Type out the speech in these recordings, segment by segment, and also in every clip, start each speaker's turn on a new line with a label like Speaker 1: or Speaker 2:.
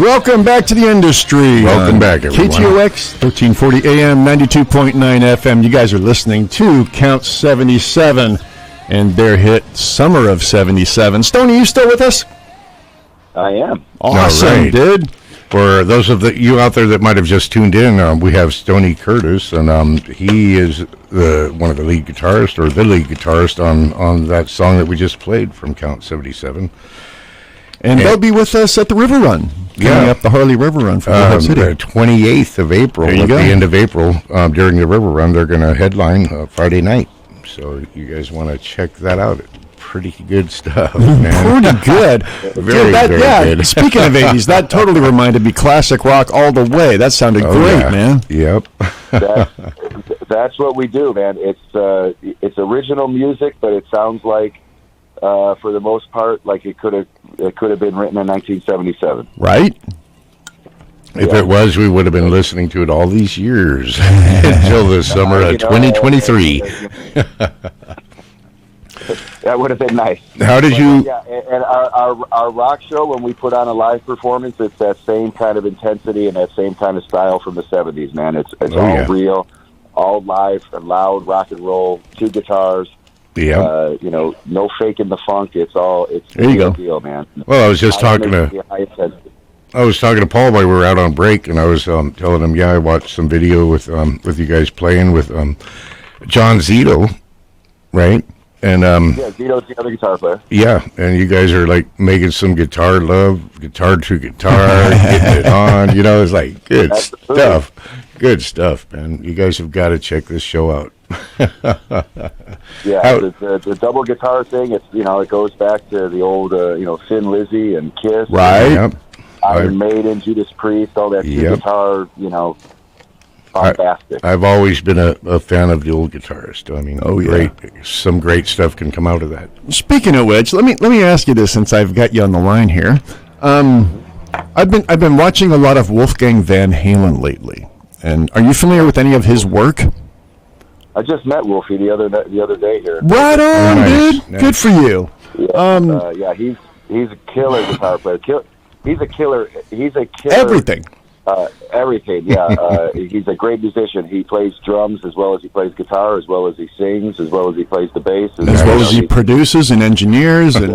Speaker 1: Welcome back to the industry.
Speaker 2: Welcome back, everyone.
Speaker 1: KTOX, 1340 AM, 92.9 FM. You guys are listening to Count 77 and their hit Summer of 77. Stoney, you still with us?
Speaker 3: I am.
Speaker 1: Awesome,
Speaker 2: right.
Speaker 1: dude.
Speaker 2: For those of you out there that might have just tuned in, we have Stoney Curtis, and he is one of the lead guitarists, or the lead guitarist on that song that we just played from Count 77.
Speaker 1: And they'll be with us at the River Run, coming up the Harley River Run from Bullhead City. 28th
Speaker 2: of April, at the end of April, during the River Run, they're going to headline Friday night. So you guys want to check that out. Pretty good stuff, man.
Speaker 1: Pretty good.
Speaker 2: Very good.
Speaker 1: Speaking of 80s, that totally reminded me classic rock all the way. That sounded great, man.
Speaker 2: Yep.
Speaker 3: That's what we do, man. It's original music, but it sounds like, for the most part, like it could have been written in 1977.
Speaker 1: Right?
Speaker 2: If it was, we would have been listening to it all these years until the summer of 2023.
Speaker 3: That would have been nice.
Speaker 2: How did you?
Speaker 3: Yeah, and our rock show, when we put on a live performance, it's that same kind of intensity and that same kind of style from the 70s, man. It's all real, all live and loud rock and roll, two guitars.
Speaker 2: Yeah.
Speaker 3: No faking the funk. It's
Speaker 1: there you go,
Speaker 3: deal, man.
Speaker 2: Well, I was just talking to Paul while we were out on break, and I was telling him, I watched some video with you guys playing with John Zito, right? And
Speaker 3: Zito's the other guitar player.
Speaker 2: Yeah, and you guys are like making some guitar love, guitar to guitar, getting it on. It's like good stuff. Good stuff, man. You guys have got to check this show out.
Speaker 3: The double guitar thing. It goes back to the old Thin Lizzy and Kiss,
Speaker 1: right?
Speaker 2: Yep.
Speaker 3: Iron Maiden, Judas Priest, all that guitar. Fantastic.
Speaker 2: I've always been a fan of the old guitarist. I mean, some great stuff can come out of that.
Speaker 1: Speaking of which, let me ask you this, since I've got you on the line here. I've been watching a lot of Wolfgang Van Halen lately, and are you familiar with any of his work?
Speaker 3: I just met Wolfie the other day here.
Speaker 1: Right on, dude. Nice. Good for you.
Speaker 3: Yeah, he's a killer guitar player. He's a killer.
Speaker 1: Everything.
Speaker 3: Everything, yeah. He's a great musician. He plays drums as well as he plays guitar, as well as he sings, as well as he plays the bass,
Speaker 1: as well as he produces and engineers. And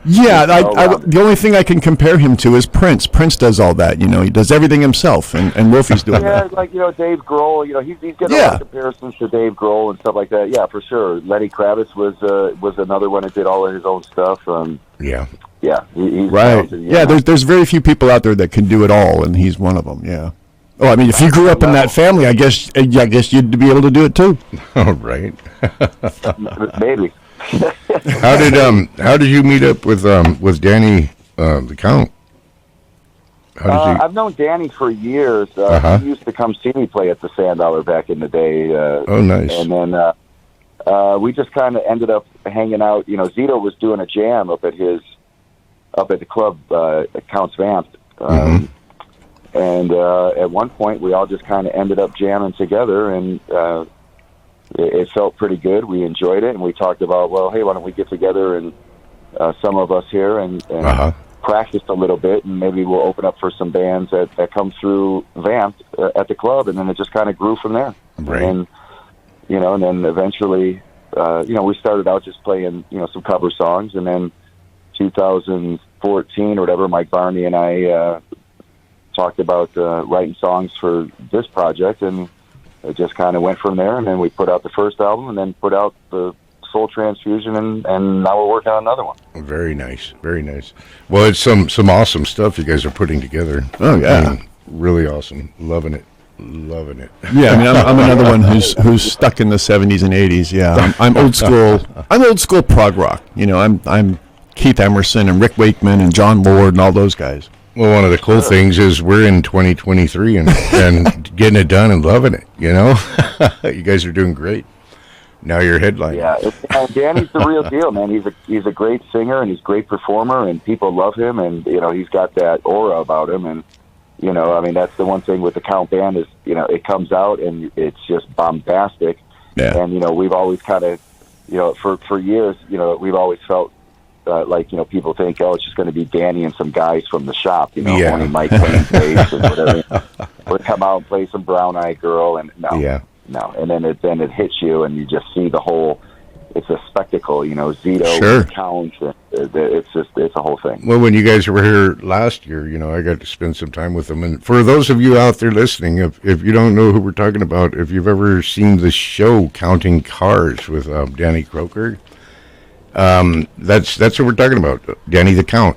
Speaker 1: the only thing I can compare him to is Prince. Prince does all that. He does everything himself, and Wolfie's doing that.
Speaker 3: Yeah, like Dave Grohl. He's got a lot of comparisons to Dave Grohl and stuff like that. Yeah, for sure. Lenny Kravitz was another one that did all of his own stuff. Yeah, he's
Speaker 1: right.
Speaker 3: Talented,
Speaker 1: yeah, there's very few people out there that can do it all, and he's one of them. Yeah. Oh, I mean, if you grew up in that family, I guess you'd be able to do it too.
Speaker 2: Oh, right.
Speaker 3: Maybe.
Speaker 2: How did you meet up with Danny the Count?
Speaker 3: I've known Danny for years. He used to come see me play at the $1 back in the day.
Speaker 2: Oh, nice.
Speaker 3: And then we just kind of ended up hanging out. Zito was doing a jam up at the club at Count's Vamp. And at one point, we all just kind of ended up jamming together, and it felt pretty good. We enjoyed it, and we talked about, well, hey, why don't we get together, and some of us here, and practice a little bit, and maybe we'll open up for some bands that come through Vamp at the club, and then it just kind of grew from there.
Speaker 2: Right.
Speaker 3: And then eventually, we started out just playing, some cover songs, and then 2014 or whatever, Mike Barney and I talked about writing songs for this project, and it just kind of went from there. And then we put out the first album, and then put out the Soul Transfusion, and now we're working on another one.
Speaker 2: Very nice, very nice. Well, it's some awesome stuff you guys are putting together.
Speaker 1: Oh yeah,
Speaker 2: really awesome. Loving it.
Speaker 1: Yeah, I mean, I'm another one who's stuck in the 70s and 80s. Yeah, I'm old school. I'm old school prog rock. I'm Keith Emerson and Rick Wakeman and John Lord and all those guys.
Speaker 2: Well, one of the cool things is we're in 2023 and getting it done and loving it. You guys are doing great. Now you're headlining.
Speaker 3: Yeah, Danny's the real deal, man. He's a great singer, and he's a great performer, and people love him, and he's got that aura about him, and I mean, that's the one thing with the Count Band is it comes out and it's just bombastic.
Speaker 1: Yeah.
Speaker 3: And we've always kind of for years we've always felt like, people think, it's just going to be Danny and some guys from the shop, Horny Mike playing bass and whatever. Would come out and play some Brown Eyed Girl, and no. And then it hits you, and you just see the whole. It's a spectacle, Zito,
Speaker 1: sure.
Speaker 3: Count. It's a whole thing.
Speaker 2: Well, when you guys were here last year, I got to spend some time with them. And for those of you out there listening, if you don't know who we're talking about, if you've ever seen the show Counting Cars with Danny Croker, that's what we're talking about, Danny the Count.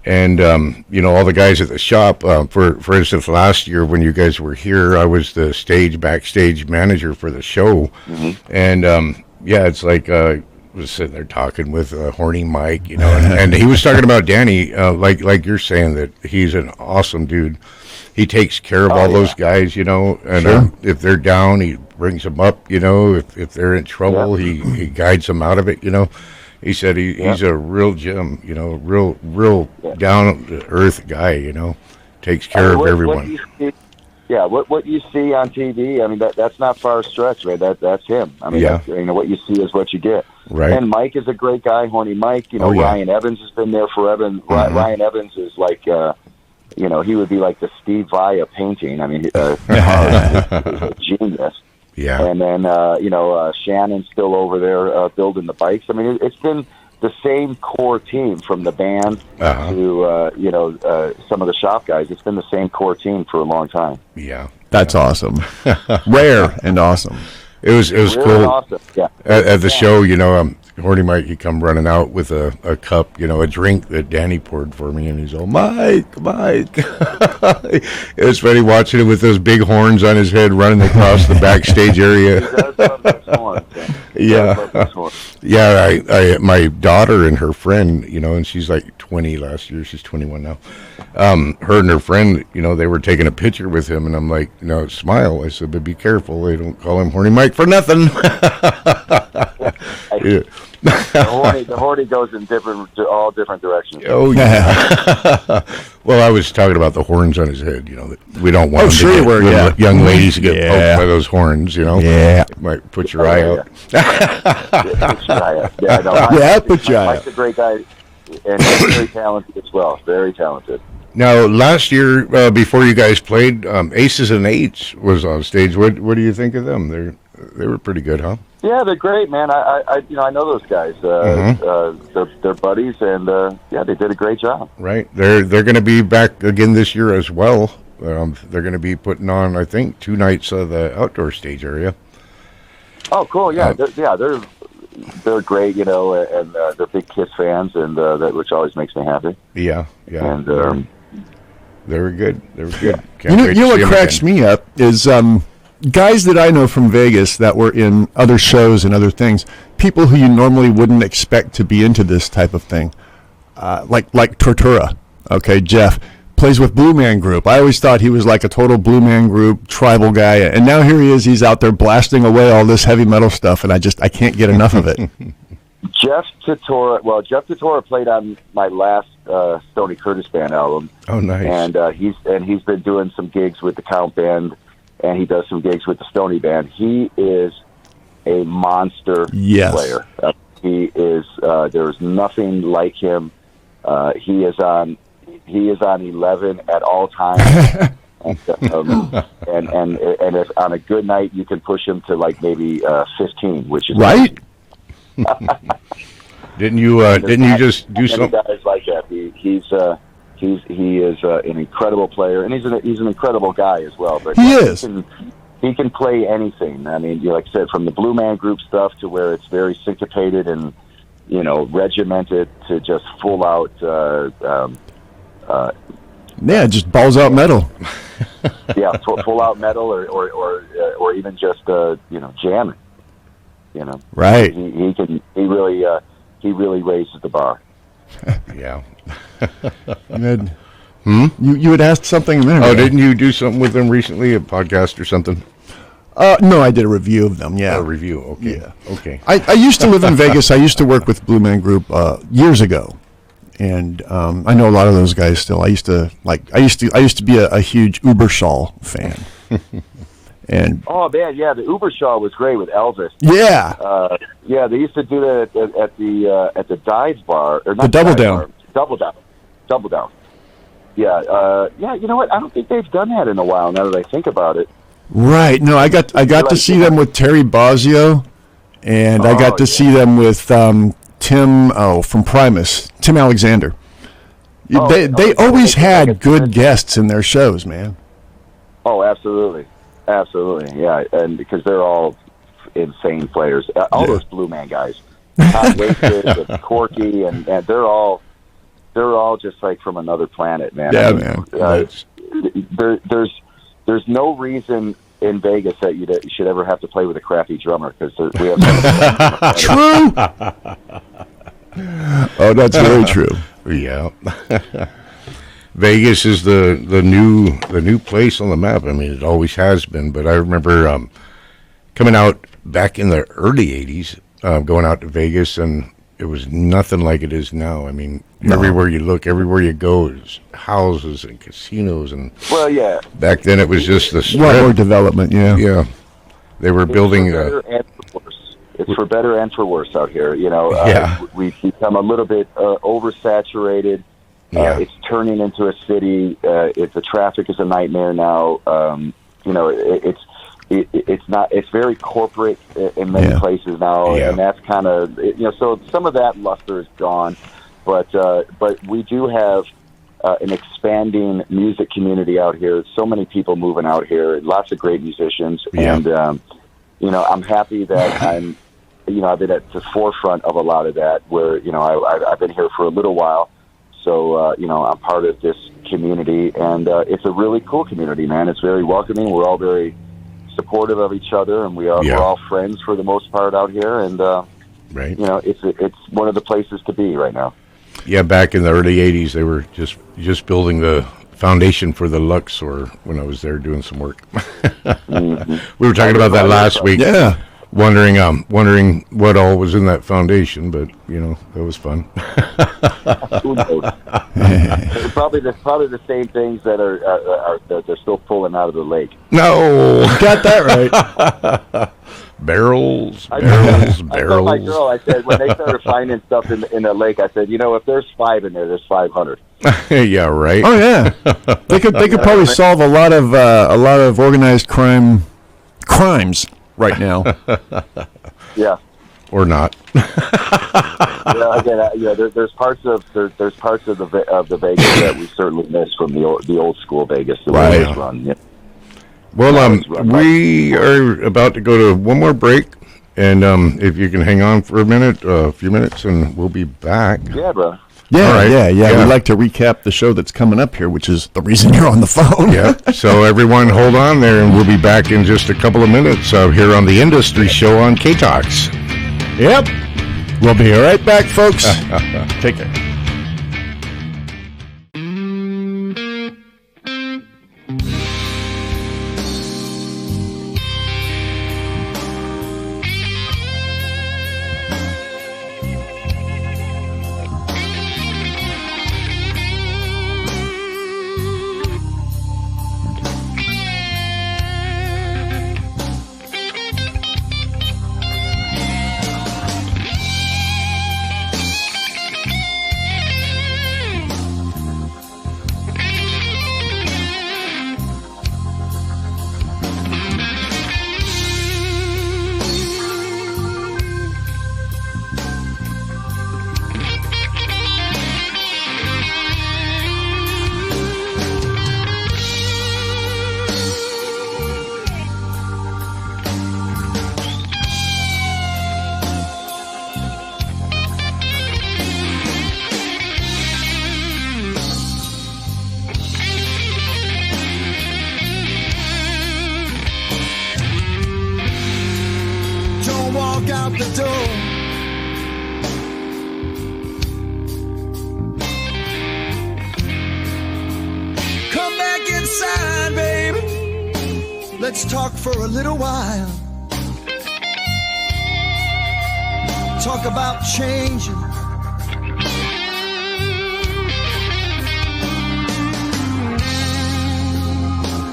Speaker 2: And, all the guys at the shop, for instance, last year when you guys were here, I was the backstage manager for the show. Mm-hmm. And, it's like I was sitting there talking with Horny Mike, and he was talking about Danny, like you're saying, that he's an awesome dude. He takes care of all those guys, and
Speaker 1: sure.
Speaker 2: If they're down, he brings them up, if they're in trouble, he guides them out of it, He said he's a real gem, real down-to-earth guy, takes care of everyone.
Speaker 3: What you see on TV, I mean, that's not far a stretch, right? That's him. I mean, what you see is what you get.
Speaker 2: Right.
Speaker 3: And Mike is a great guy, Horny Mike. Ryan Evans has been there forever. And Ryan Evans is like, he would be like the Steve Vai of painting. I mean, he's a genius.
Speaker 2: Yeah.
Speaker 3: And then, Shannon's still over there building the bikes. I mean, it's been the same core team from the band to, some of the shop guys. It's been the same core team for a long time.
Speaker 2: Yeah.
Speaker 1: That's awesome. Rare and awesome.
Speaker 2: It was cool.
Speaker 3: Awesome. Yeah.
Speaker 2: At the show, Horny Mike, he come running out with a cup, a drink that Danny poured for me, and he's all, Mike. It was funny watching him with those big horns on his head running across the backstage area.
Speaker 3: He does love those horns.
Speaker 2: Yeah, my daughter and her friend, and she's like 20 last year. She's 21 now. Her and her friend, they were taking a picture with him, and I'm like, smile. I said, but be careful. They don't call him Horny Mike for nothing.
Speaker 3: Yeah. The horny goes in all different directions.
Speaker 2: Oh yeah. Well, I was talking about the horns on his head. That we don't want young ladies to get poked by those horns.
Speaker 1: Yeah.
Speaker 2: Might put your eye out.
Speaker 3: Put your eye out.
Speaker 1: Put your eye out.
Speaker 3: Mike's a great guy, and he's very talented as well. Very talented.
Speaker 2: Now, last year, before you guys played, Aces and Eights was on stage. What do you think of them? They were pretty good, huh?
Speaker 3: Yeah, they're great, man. I know those guys. They're buddies, and they did a great job.
Speaker 2: Right. They're going to be back again this year as well. They're going to be putting on, I think, 2 nights of the outdoor stage area.
Speaker 3: Oh, cool. Yeah, they're great, and they're big Kiss fans, and which always makes me happy.
Speaker 2: Yeah.
Speaker 3: And
Speaker 2: they were good.
Speaker 3: Yeah.
Speaker 1: You know what cracks me up is guys that I know from Vegas that were in other shows and other things, people who you normally wouldn't expect to be into this type of thing, like Tortura. Okay, Jeff plays with Blue Man Group. I always thought he was like a total Blue Man Group tribal guy, and now here he is. He's out there blasting away all this heavy metal stuff, and I can't get enough of it.
Speaker 3: Jeff Tortura played on my last Stoney Curtis Band album.
Speaker 2: Oh, nice.
Speaker 3: And he's been doing some gigs with the Count Band, and he does some gigs with the Stoney Band. He is a monster player. He is. There's nothing like him. He is on 11 at all times. And if on a good night you can push him to like maybe 15, which is
Speaker 1: right.
Speaker 2: Didn't you just do something?
Speaker 3: Guys like that. He is an incredible player, and he's an incredible guy as well. But he can play anything. I mean, like I said, from the Blue Man Group stuff to where it's very syncopated and regimented to just full out.
Speaker 1: Just balls out metal.
Speaker 3: Yeah, full out metal, or even just jamming.
Speaker 1: Right.
Speaker 3: He really raises the bar.
Speaker 2: Yeah.
Speaker 1: You had asked something a minute ago.
Speaker 2: Oh, didn't you do something with them recently, a podcast or something?
Speaker 1: No, I did a review of them, yeah.
Speaker 2: A review, okay.
Speaker 1: Yeah.
Speaker 2: Okay.
Speaker 1: I used to live in Vegas. I used to work with Blue Man Group years ago. And I know a lot of those guys still. I used to be a huge Uberschall fan. And
Speaker 3: oh man, yeah, the Uber Shaw was great with Elvis.
Speaker 1: Yeah,
Speaker 3: yeah, they used to do that at the Dive Bar or not
Speaker 1: the Double
Speaker 3: Dive
Speaker 1: Down.
Speaker 3: Bar, Double Down. Yeah, yeah. You know what? I don't think they've done that in a while. Now that I think about it.
Speaker 1: Right. No, I got to see them with Terry Bozzio, and I got to see them with Tim from Primus, Tim Alexander. They always had good guests in their shows, man.
Speaker 3: Oh, absolutely. Absolutely, yeah, and because they're all insane players. All those Blue Man guys, Todd Wasted and Corky, and they're all just like from another planet, man.
Speaker 1: Yeah, man.
Speaker 3: There's no reason in Vegas that you should ever have to play with a crappy drummer because we have
Speaker 1: true. Oh, that's very true.
Speaker 2: Yeah. Vegas is the new place on the map. I mean, it always has been. But I remember coming out back in the early '80s, going out to Vegas, and it was nothing like it is now. I mean, everywhere you look, everywhere you go, there's houses and casinos, and
Speaker 3: well, yeah.
Speaker 2: Back then, it was just the strip.
Speaker 1: A lot more development. Yeah,
Speaker 2: yeah. They were building.
Speaker 3: It's for better and for worse out here. You know, we've become a little bit oversaturated.
Speaker 2: Yeah.
Speaker 3: It's turning into a city. The traffic is a nightmare now. You know, it's not. It's very corporate in many places now, and that's kind of So some of that luster is gone, but we do have an expanding music community out here. So many people moving out here. Lots of great musicians, and I'm happy that I've been at the forefront of a lot of that. Where I've been here for a little while. So, I'm part of this community, and it's a really cool community, man. It's very welcoming. We're all very supportive of each other, and we're all friends for the most part out here. And,
Speaker 2: right.
Speaker 3: It's one of the places to be right now.
Speaker 2: Yeah, back in the early 80s, they were just building the foundation for the Luxor when I was there doing some work.
Speaker 3: Mm-hmm.
Speaker 2: We were talking about that last week.
Speaker 1: Yeah.
Speaker 2: Wondering what all was in that foundation, but that was fun.
Speaker 3: Who knows? probably the same things that are they're still pulling out of the lake.
Speaker 2: No,
Speaker 1: got that right.
Speaker 2: barrels.
Speaker 3: I told my girl, I said when they started finding stuff in the lake, I said, if there's 5 in there, there's 500.
Speaker 2: Yeah, right.
Speaker 1: Oh yeah, they could probably solve a lot of organized crimes right now.
Speaker 3: Yeah.
Speaker 2: Or not.
Speaker 3: There's parts of the Vegas that we certainly miss from the old school Vegas that we always run. Yeah.
Speaker 2: Well, we are about to go to one more break, and if you can hang on for a few minutes, and we'll be back.
Speaker 3: Yeah, bro.
Speaker 1: Yeah,
Speaker 2: right.
Speaker 1: yeah. We'd like to recap the show that's coming up here, which is the reason you're on the phone.
Speaker 2: Yeah. So everyone, hold on there, and we'll be back in just a couple of minutes here on the Industry Show on KTOX.
Speaker 1: Yep. We'll be right back, folks. Take care.
Speaker 4: Out the door. Come back inside, baby. Let's talk for a little while. Talk about changing.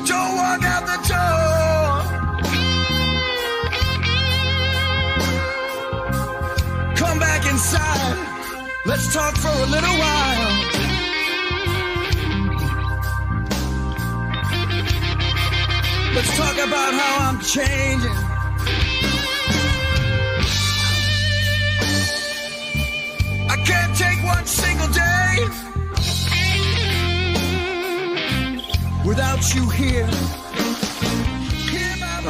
Speaker 4: Don't walk out the door. Let's talk for a little while. Let's talk about how I'm changing. I can't take one single day without you here.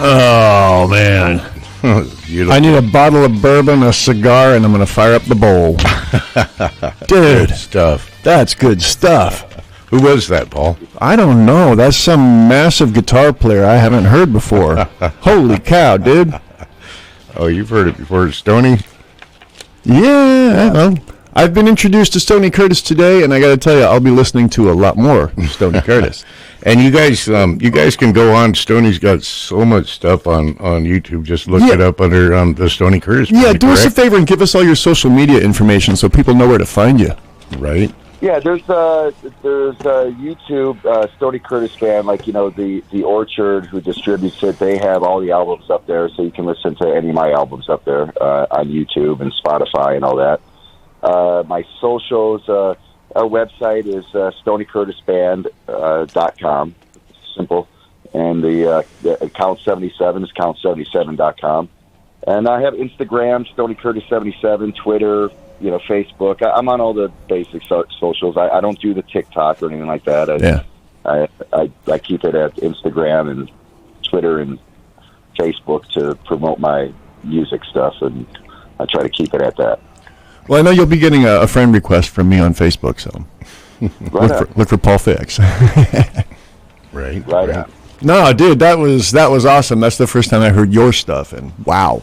Speaker 1: Oh, man. I need a bottle of bourbon, a cigar, and I'm going to fire up the bowl. Dude.
Speaker 2: Good stuff.
Speaker 1: That's good stuff.
Speaker 2: Who was that, Paul?
Speaker 1: I don't know. That's some massive guitar player I haven't heard before. Holy cow, dude.
Speaker 2: Oh, you've heard it before. Stoney?
Speaker 1: Yeah, well, I've been introduced to Stoney Curtis today, and I got to tell you, I'll be listening to a lot more Stoney Curtis.
Speaker 2: And you guys can go on. Stoney's got so much stuff on YouTube. Just look it up under the Stoney Curtis.
Speaker 1: Yeah, do us a favor and give us all your social media information so people know where to find you.
Speaker 2: Right.
Speaker 3: Yeah, there's YouTube Stoney Curtis Band, like the Orchard who distributes it. They have all the albums up there, so you can listen to any of my albums up there on YouTube and Spotify and all that. My socials. Our website is StoneyCurtisBand.com. Simple. And the Count 77 is Count77.com. And I have Instagram, Stoney Curtis 77, Twitter, Facebook. I'm on all the basic socials. I don't do the TikTok or anything like that. I keep it at Instagram and Twitter and Facebook to promote my music stuff, and I try to keep it at that.
Speaker 1: Well, I know you'll be getting a friend request from me on Facebook, so look for Paul Fix.
Speaker 2: Right.
Speaker 1: No, dude, that was awesome. That's the first time I heard your stuff, and wow.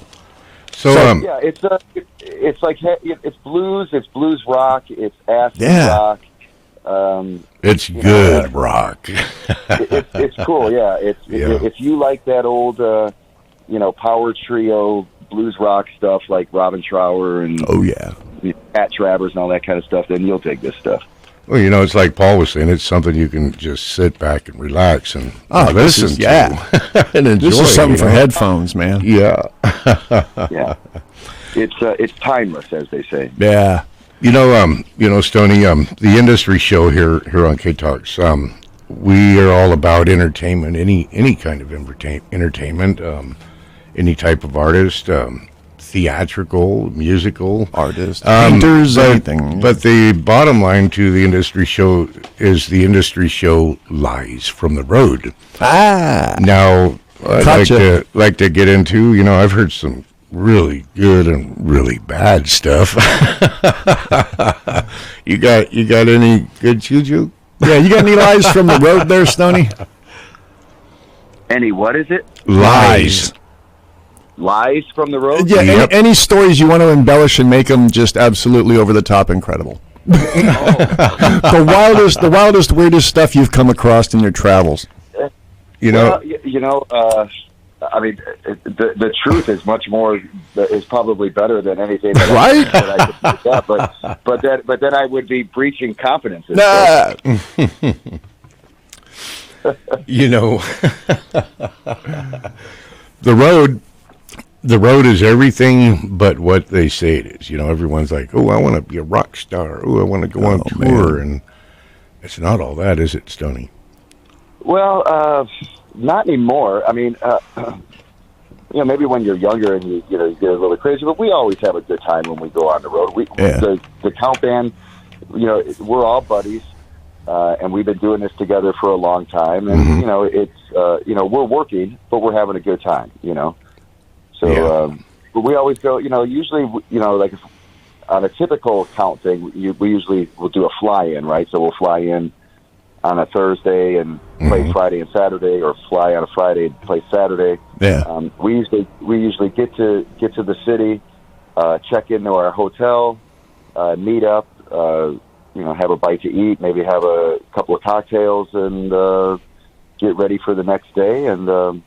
Speaker 2: So
Speaker 3: yeah, it's like it's blues rock, it's acid rock.
Speaker 2: It's good rock.
Speaker 3: It's cool, yeah. If you like that old, power trio blues rock stuff like Robin Trower and Pat Travers and all that kind of stuff, then you'll dig this stuff.
Speaker 2: Well, it's like Paul was saying, it's something you can just sit back and relax and listen to and enjoy.
Speaker 1: This is something for headphones, man.
Speaker 2: Yeah.
Speaker 3: Yeah. It's timeless, as they say.
Speaker 1: Yeah.
Speaker 2: Stoney, the industry show here on KTOX, we are all about entertainment, any kind of entertainment, any type of artist, theatrical, musical,
Speaker 1: artist, painters, anything.
Speaker 2: But the bottom line to the industry show is the industry show lies from the road. Now, I'd like to get into, I've heard some really good and really bad stuff. You got any good juju?
Speaker 1: Yeah, you got any lies from the road there, Stoney?
Speaker 3: Any what is it?
Speaker 2: Lies.
Speaker 3: Lies from the road?
Speaker 1: Yeah, any stories you want to embellish and make them just absolutely over the top incredible. The wildest, weirdest stuff you've come across in your travels.
Speaker 3: The truth is much more is probably better than anything that I could pick up. But then I would be breaching confidence.
Speaker 2: The road is everything but what they say it is. Everyone's like, "Oh, I want to be a rock star. Oh, I want to go on tour," and it's not all that, is it, Stoney?
Speaker 3: Well, not anymore. I mean, maybe when you're younger and you get a little crazy, but we always have a good time when we go on the road. The Count Band, we're all buddies, and we've been doing this together for a long time. And we're working, but we're having a good time. So, but we always go. Usually, like on a typical Count thing, we usually will do a fly-in, right? So we'll fly in on a Thursday and play Friday and Saturday, or fly on a Friday and play Saturday.
Speaker 1: Yeah.
Speaker 3: We usually get to the city, check into our hotel, meet up, have a bite to eat, maybe have a couple of cocktails, and get ready for the next day. And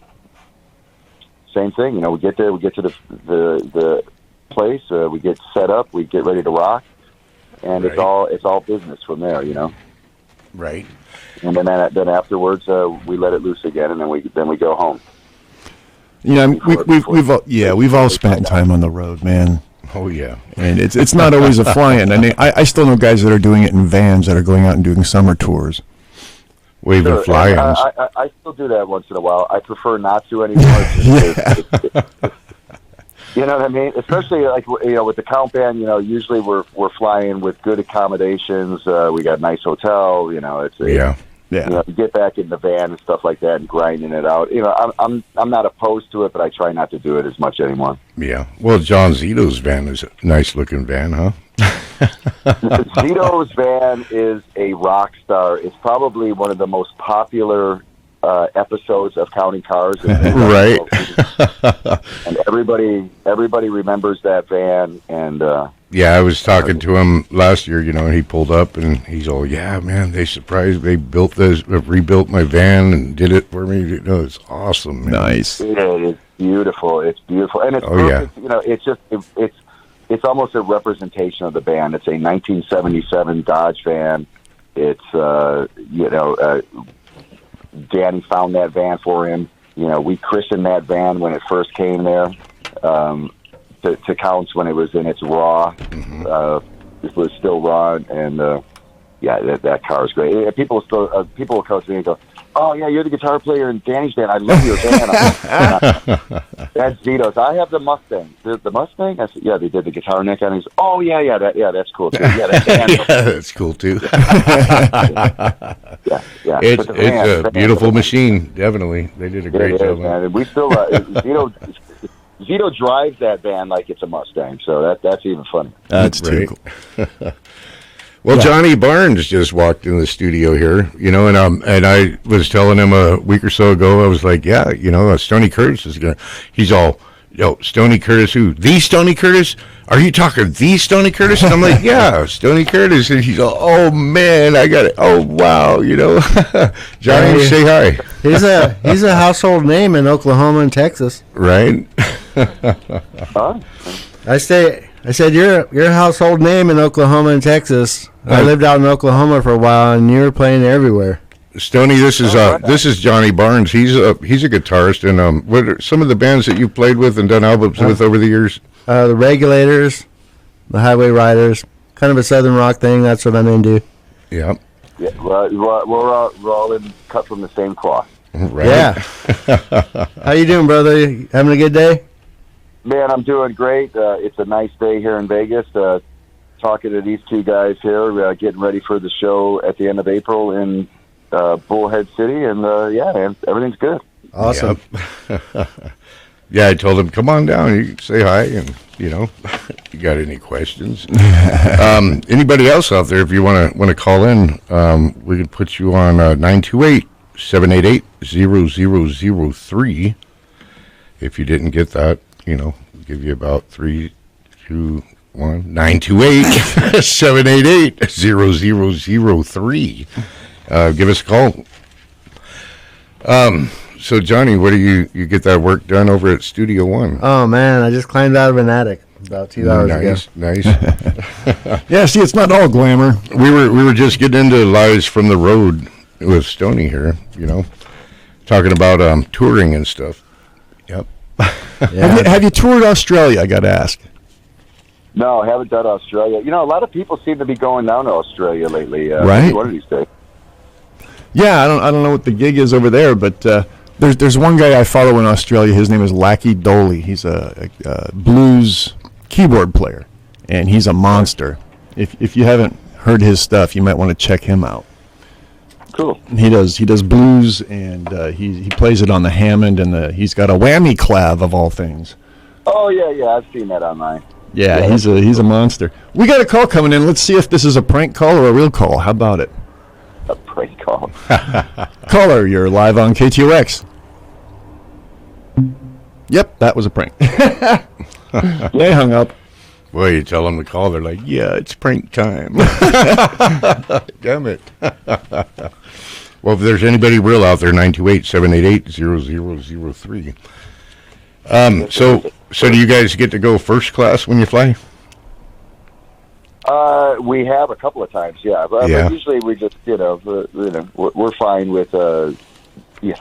Speaker 3: same thing, we get there, we get to the place, we get set up, we get ready to rock, and it's all business from there,
Speaker 2: Right.
Speaker 3: And then afterwards, we let it loose again, and then we go home.
Speaker 1: We've all spent time on the road, man.
Speaker 2: Oh, yeah.
Speaker 1: And it's not always a fly-in. And I still know guys that are doing it in vans that are going out and doing summer tours.
Speaker 2: Waving
Speaker 3: Sure,
Speaker 2: fly-ins.
Speaker 3: I still do that once in a while. I prefer not to anymore. You know what I mean? Especially like with the count band. Usually we're flying with good accommodations. We got a nice hotel.
Speaker 2: Yeah.
Speaker 1: Yeah.
Speaker 3: You get back in the van and stuff like that and grinding it out. I'm not opposed to it, but I try not to do it as much anymore.
Speaker 2: Yeah. Well, John Zito's van is a nice-looking van, huh?
Speaker 3: Zito's van is a rock star. It's probably one of the most popular episodes of Counting Cars.
Speaker 2: Right.
Speaker 3: And everybody remembers that van. And
Speaker 2: yeah, I was talking to him last year, and he pulled up and he's all, yeah, man, they rebuilt my van and did it for me. It's awesome, man.
Speaker 1: Nice.
Speaker 3: it is beautiful. It's beautiful. And it's perfect. Yeah. It's almost a representation of the band. It's a 1977 Dodge van. It's, Danny found that van for him. We christened that van when it first came there. To Counts when it was in its raw. It was still raw, and that car is great. People will come to me and go, "Oh yeah, you're the guitar player in Danny's band. I love your band." That's Zito's. I have the Mustang. The Mustang? I said, yeah, they did the guitar neck on it. Oh yeah, that's cool too. Yeah,
Speaker 2: that's cool too.
Speaker 3: yeah.
Speaker 2: It's a beautiful machine. Definitely, they did a great job.
Speaker 3: Man. We still Zito drives that van like it's a Mustang, so that's even funny.
Speaker 1: That's too cool.
Speaker 2: Well, yeah. Johnny Barnes just walked in the studio here, and I was telling him a week or so ago, I was like, yeah, Stoney Curtis is going to, he's all, yo, Stoney Curtis who? The Stoney Curtis? Are you talking the Stoney Curtis? And I'm like, yeah, Stoney Curtis. And he's all, oh, man, I got it. Oh, wow, Johnny, say hi.
Speaker 5: He's a household name in Oklahoma and Texas.
Speaker 2: Right?
Speaker 5: I said you're a household name in Oklahoma and Texas. I lived out in Oklahoma for a while, and you were playing everywhere.
Speaker 2: Stoney, this is Johnny Barnes. He's a guitarist, and what are some of the bands that you've played with and done albums with over the years?
Speaker 5: The Regulators, the Highway Riders, kind of a southern rock thing. That's what I'm into.
Speaker 2: Yeah.
Speaker 3: Yeah, we're all cut from the same cloth.
Speaker 2: Right.
Speaker 5: Yeah. How you doing, brother? You having a good day?
Speaker 3: Man, I'm doing great. It's a nice day here in Vegas. Talking to these two guys here, getting ready for the show at the end of April in Bullhead City, and man, everything's good.
Speaker 5: Awesome.
Speaker 2: Yep. Yeah, I told him, come on down. You can say hi, and you got any questions? Anybody else out there? If you want to call in, we can put you on 928-788-0003. If you didn't get that, give you about 3, 2, 1, 928-788-0003. Give us a call. So, Johnny, what do you get that work done over at Studio One?
Speaker 5: Oh, man, I just climbed out of an attic about 2 hours ago.
Speaker 2: Nice.
Speaker 1: Yeah, see, it's not all glamour.
Speaker 2: We were just getting into Lives from the Road with Stoney here, talking about touring and stuff. Yep.
Speaker 5: Yeah.
Speaker 1: Have you toured Australia, I got to ask?
Speaker 3: No, I haven't done Australia. A lot of people seem to be going down to Australia lately.
Speaker 1: Right.
Speaker 3: One of these days.
Speaker 1: Yeah, I don't know what the gig is over there, but there's one guy I follow in Australia. His name is Lackey Doley. He's a blues keyboard player, and he's a monster. If you haven't heard his stuff, you might want to check him out.
Speaker 3: Cool.
Speaker 1: He does blues, and he plays it on the Hammond, and he's got a whammy clav of all things.
Speaker 3: Oh yeah, I've seen that online.
Speaker 1: Yeah, he's a monster. We got a call coming in. Let's see if this is a prank call or a real call. How about it?
Speaker 3: A prank call.
Speaker 1: Caller, you're live on KTOX. Yep, that was a prank. They hung up.
Speaker 2: Boy, you tell them to call, they're like, yeah, it's prank time. Damn it. Well, if there's anybody real out there, 928-788-0003. So do you guys get to go first class when you fly?
Speaker 3: We have a couple of times, yeah. But usually we just, we're fine with we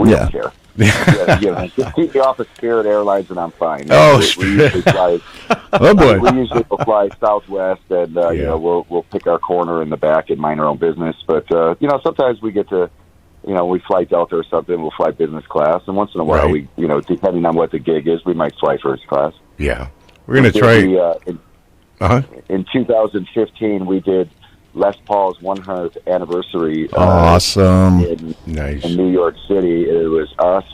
Speaker 3: don't care. Just keep me off of Spirit Airlines and I'm fine.
Speaker 2: Oh,
Speaker 3: we usually fly.
Speaker 1: Oh boy.
Speaker 3: We usually will fly Southwest, and we'll pick our corner in the back and mind our own business. But sometimes we get to, we fly Delta or something. We'll fly business class, and once in a while, we, depending on what the gig is, we might fly first class.
Speaker 2: Yeah, we're gonna try.
Speaker 3: In 2015, we did Les Paul's 100th anniversary.
Speaker 1: Awesome.
Speaker 2: Nice.
Speaker 3: In New York City. It was us.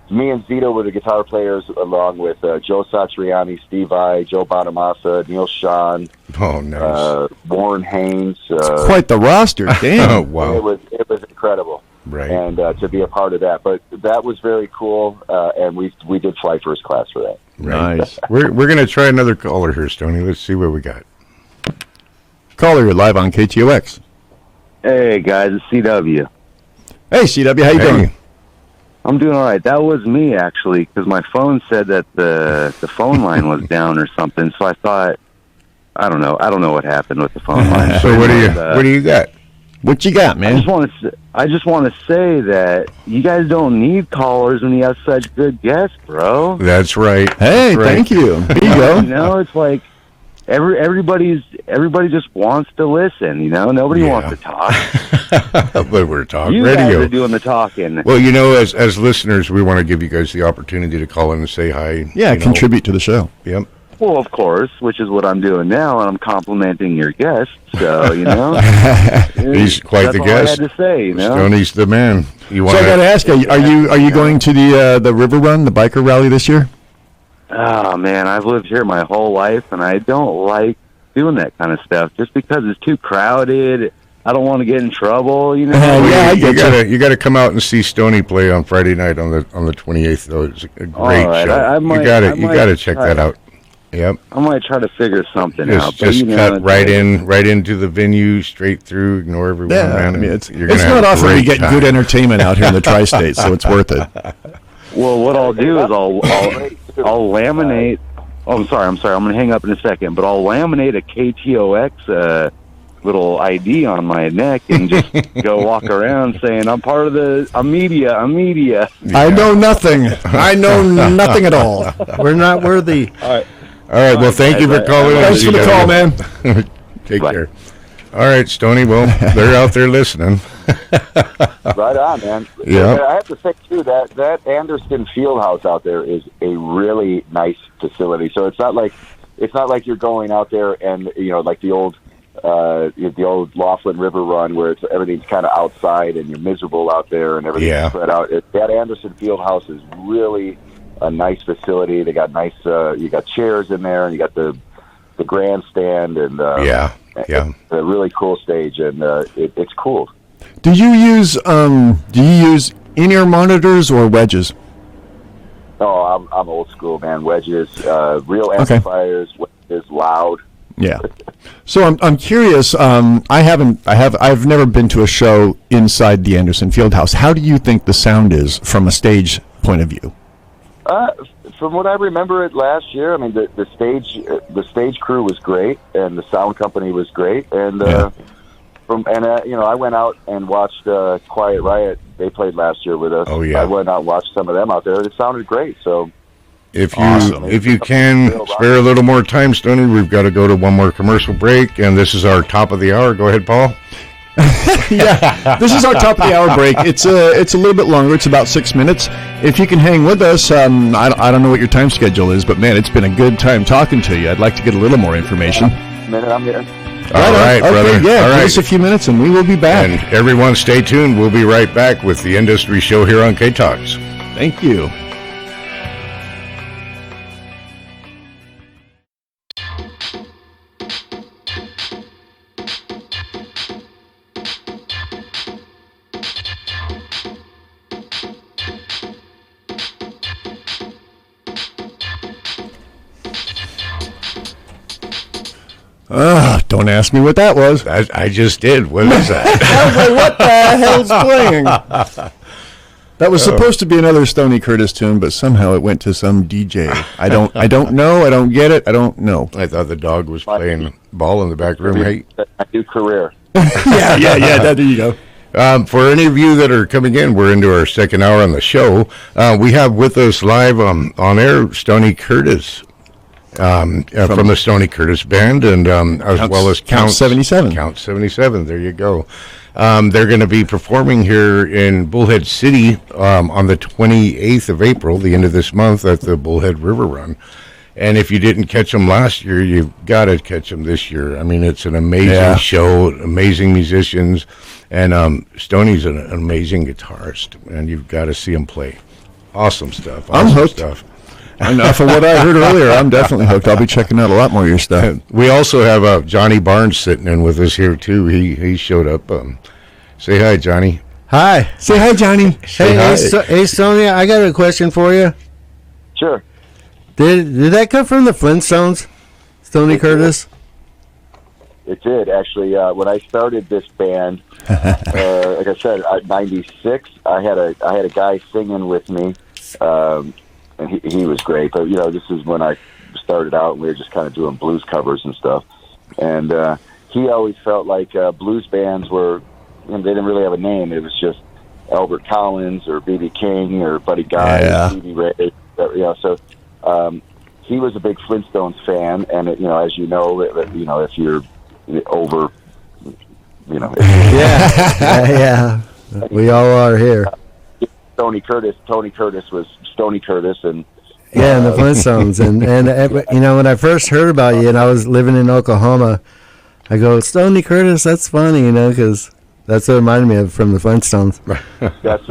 Speaker 3: Me and Zito were the guitar players, along with Joe Satriani, Steve Vai, Joe Bonamassa, Neil Sean.
Speaker 2: Oh, nice.
Speaker 3: Warren Haynes.
Speaker 1: Quite the roster. Damn.
Speaker 2: Oh, wow.
Speaker 3: It was incredible.
Speaker 2: Right.
Speaker 3: And to be a part of that. But that was very cool, and we did fly first class for that.
Speaker 2: Right.
Speaker 1: Nice.
Speaker 2: We're going to try another caller here, Stoney. Let's see what we got.
Speaker 1: Caller, you're live on KTOX.
Speaker 6: Hey guys, it's CW.
Speaker 1: Hey CW, how you doing?
Speaker 6: I'm doing all right. That was me actually, because my phone said that the phone line was down or something. So I thought, I don't know what happened with the phone line.
Speaker 2: So what do you got?
Speaker 1: What you got, man?
Speaker 6: I just want to say that you guys don't need callers when you have such good guests, bro.
Speaker 2: That's right.
Speaker 1: Hey,
Speaker 2: That's right.
Speaker 1: thank you. There you go.
Speaker 6: It's like everybody just wants to listen. Nobody wants to talk.
Speaker 2: But we're talking
Speaker 6: You
Speaker 2: radio.
Speaker 6: guys are doing the talking.
Speaker 2: Well, as listeners, we want to give you guys the opportunity to call in and say hi.
Speaker 1: Yeah, contribute to the show.
Speaker 2: Yep.
Speaker 6: Well, of course, which is what I'm doing now, and I'm complimenting your guest. So,
Speaker 2: He's quite
Speaker 6: that's
Speaker 2: the
Speaker 6: all
Speaker 2: guest.
Speaker 6: I had to say,
Speaker 2: Stoney's the man.
Speaker 1: So I got to ask, are you going to the River Run, the biker rally this year?
Speaker 6: Oh, man, I've lived here my whole life, and I don't like doing that kind of stuff just because it's too crowded. I don't want to get in trouble,
Speaker 2: You got to come out and see Stoney play on Friday night on the 28th. Though it's a great show. You got to check that out. Yep.
Speaker 6: I might try to figure something out.
Speaker 2: Just cut right into the venue, straight through, ignore everyone.
Speaker 1: Yeah,
Speaker 2: man,
Speaker 1: I mean, it's not often we get good entertainment out here in the tri-state, so it's worth it.
Speaker 6: Well, what I'll do is I'll laminate. Oh, I'm sorry. I'm going to hang up in a second, but I'll laminate a KTOX little ID on my neck and just go walk around saying I'm part of I'm media.
Speaker 1: Yeah. I know nothing. I know nothing at all.
Speaker 5: We're not worthy.
Speaker 2: All right. Well, thank you for calling.
Speaker 1: Thanks for the call, man.
Speaker 2: Take care. All right, Stoney. Well, they're out there listening.
Speaker 3: Right on, man.
Speaker 2: Yeah.
Speaker 3: I have to say too that Anderson Fieldhouse out there is a really nice facility. So it's not like you're going out there and like the old Laughlin River Run where everything's kind of outside and you're miserable out there and everything's spread out. That Anderson Fieldhouse is really a nice facility. They got nice. You got chairs in there, and you got the grandstand, and it's a really cool stage, and it's cool.
Speaker 1: Do you use in-ear monitors or wedges?
Speaker 3: Oh, I'm old school, man. Wedges, real amplifiers, wedges, loud.
Speaker 1: Yeah. So I'm curious. I've never been to a show inside the Anderson Fieldhouse. How do you think the sound is from a stage point of view?
Speaker 3: From what I remember it last year, I mean the stage crew was great and the sound company was great, and I went out and watched Quiet Riot. They played last year with us.
Speaker 2: Oh yeah.
Speaker 3: I went out and watched some of them out there. It sounded great. So
Speaker 2: if you can spare a little more time, Stoney, we've got to go to one more commercial break, and this is our top of the hour. Go ahead, Paul.
Speaker 1: Yeah, this is our top of the hour break. It's a little bit longer. It's about 6 minutes. If you can hang with us, I don't know what your time schedule is, but man, it's been a good time talking to you. I'd like to get a little more information.
Speaker 3: Minute, I'm here.
Speaker 2: All right, brother.
Speaker 1: Yeah,
Speaker 2: all right.
Speaker 1: Give us a few minutes and we will be back.
Speaker 2: And everyone, stay tuned. We'll be right back with the Industry Show here on KTOX.
Speaker 1: Thank you. Don't ask me what that was.
Speaker 2: I just did. What is that?
Speaker 1: I was like, what the hell's playing? That was supposed to be another Stoney Curtis tune, but somehow it went to some DJ. I don't know. I don't get it. I don't know.
Speaker 2: I thought the dog was playing ball in the back room. Hey,
Speaker 3: A new career.
Speaker 1: Yeah. There you go.
Speaker 2: For any of you that are coming in, we're into our second hour on the show. We have with us live on air Stoney Curtis from the Stoney Curtis Band, and as well as
Speaker 1: Count 77.
Speaker 2: Count 77, there you go. They're going to be performing here in Bullhead City on the 28th of April, the end of this month, at the Bullhead River Run. And if you didn't catch them last year, you've got to catch them this year. I mean, it's an amazing show, amazing musicians, and Stoney's an amazing guitarist, and you've got to see him play. Awesome stuff.
Speaker 1: I'm hooked.
Speaker 2: Stuff.
Speaker 1: Enough of what I heard earlier. I'm definitely hooked. I'll be checking out a lot more of your stuff.
Speaker 2: We also have Johnny Barnes sitting in with us here, too. He showed up. Say hi, Johnny.
Speaker 5: Hi.
Speaker 1: Say hi, Johnny.
Speaker 5: Hey, Stoney, I got a question for you.
Speaker 3: Sure.
Speaker 5: Did that come from the Flintstones, Stoney Curtis?
Speaker 3: It did, actually. When I started this band, like I said, '96, I had a guy singing with me, and he was great. But this is when I started out, and we were just kind of doing blues covers and stuff. And he always felt like blues bands were, they didn't really have a name. It was just Albert Collins or B.B. King or Buddy Guy, Stevie Ray. So. He was a big Flintstones fan, and as you know, if you're over,
Speaker 5: yeah, we all are here.
Speaker 3: Tony Curtis was Stoney Curtis, and
Speaker 5: and the Flintstones, and when I first heard about you, and I was living in Oklahoma, I go, Stoney Curtis, that's funny, because that's what it reminded me of from the Flintstones.
Speaker 3: That's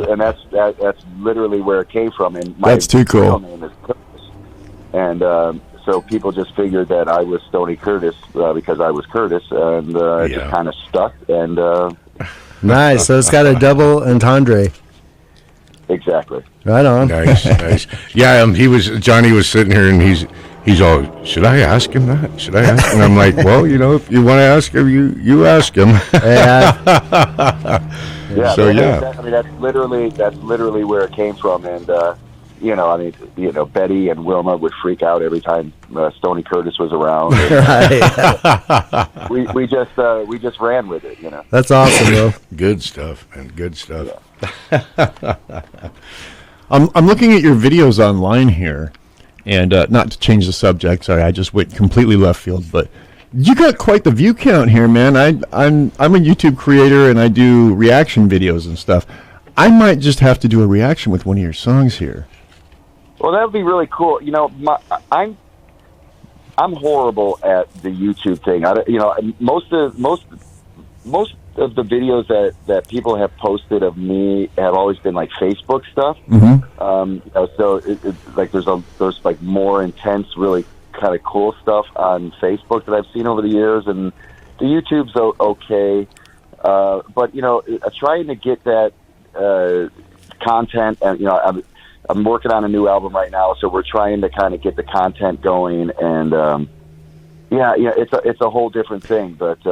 Speaker 3: literally where it came from, and
Speaker 1: that's too cool.
Speaker 3: Real name is Curtis. And so people just figured that I was Stoney Curtis because I was Curtis, and it just kind of stuck. And
Speaker 5: nice. So it's got a double entendre.
Speaker 3: Exactly.
Speaker 5: Right on.
Speaker 2: Nice. Yeah, Johnny was sitting here, and he's all, should I ask him that? Should I ask? And I'm like, well, if you want to ask him, you ask him.
Speaker 5: Yeah.
Speaker 3: Yeah.
Speaker 2: So
Speaker 3: that's literally where it came from, and. Betty and Wilma would freak out every time Stoney Curtis was around. we just ran with it,
Speaker 5: That's awesome, though.
Speaker 2: Good stuff, man. Good stuff.
Speaker 3: Yeah.
Speaker 1: I'm looking at your videos online here, and not to change the subject. Sorry, I just went completely left field, but you got quite the view count here, man. I'm a YouTube creator, and I do reaction videos and stuff. I might just have to do a reaction with one of your songs here.
Speaker 3: Well, that would be really cool. I'm horrible at the YouTube thing. Most of the videos that people have posted of me have always been like Facebook stuff.
Speaker 1: Mm-hmm.
Speaker 3: So there's like more intense, really kind of cool stuff on Facebook that I've seen over the years, and the YouTube's okay. But trying to get that content, and I'm working on a new album right now, so we're trying to kind of get the content going, and it's a whole different thing. But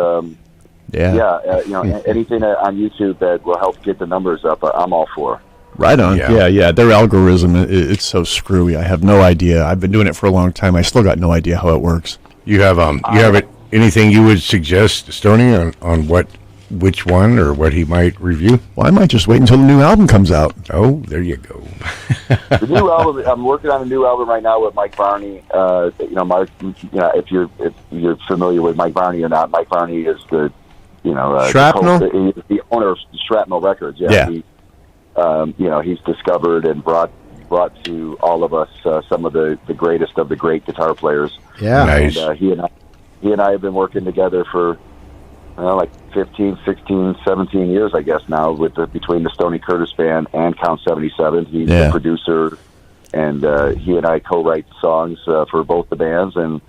Speaker 3: anything on YouTube that will help get the numbers up, I'm all for.
Speaker 1: Right on. Yeah. Their algorithm, it's so screwy. I have no idea. I've been doing it for a long time. I still got no idea how it works.
Speaker 2: You have anything you would suggest, Stoney, on which one or what he might review?
Speaker 1: Well, I might just wait until the new album comes out.
Speaker 2: Oh, there you go.
Speaker 3: The new album. I'm working on a new album right now with Mike Varney. Mark. If you're familiar with Mike Varney or not, Mike Varney is the
Speaker 5: Shrapnel.
Speaker 3: The owner of Shrapnel Records. Yeah. He's discovered and brought to all of us some of the greatest of the great guitar players.
Speaker 5: Yeah.
Speaker 2: Nice.
Speaker 3: And he and I have been working together for like 15, 16, 17 years, I guess now, between the Stoney Curtis Band and Count 77. He's the producer, and he and I co-write songs for both the bands, and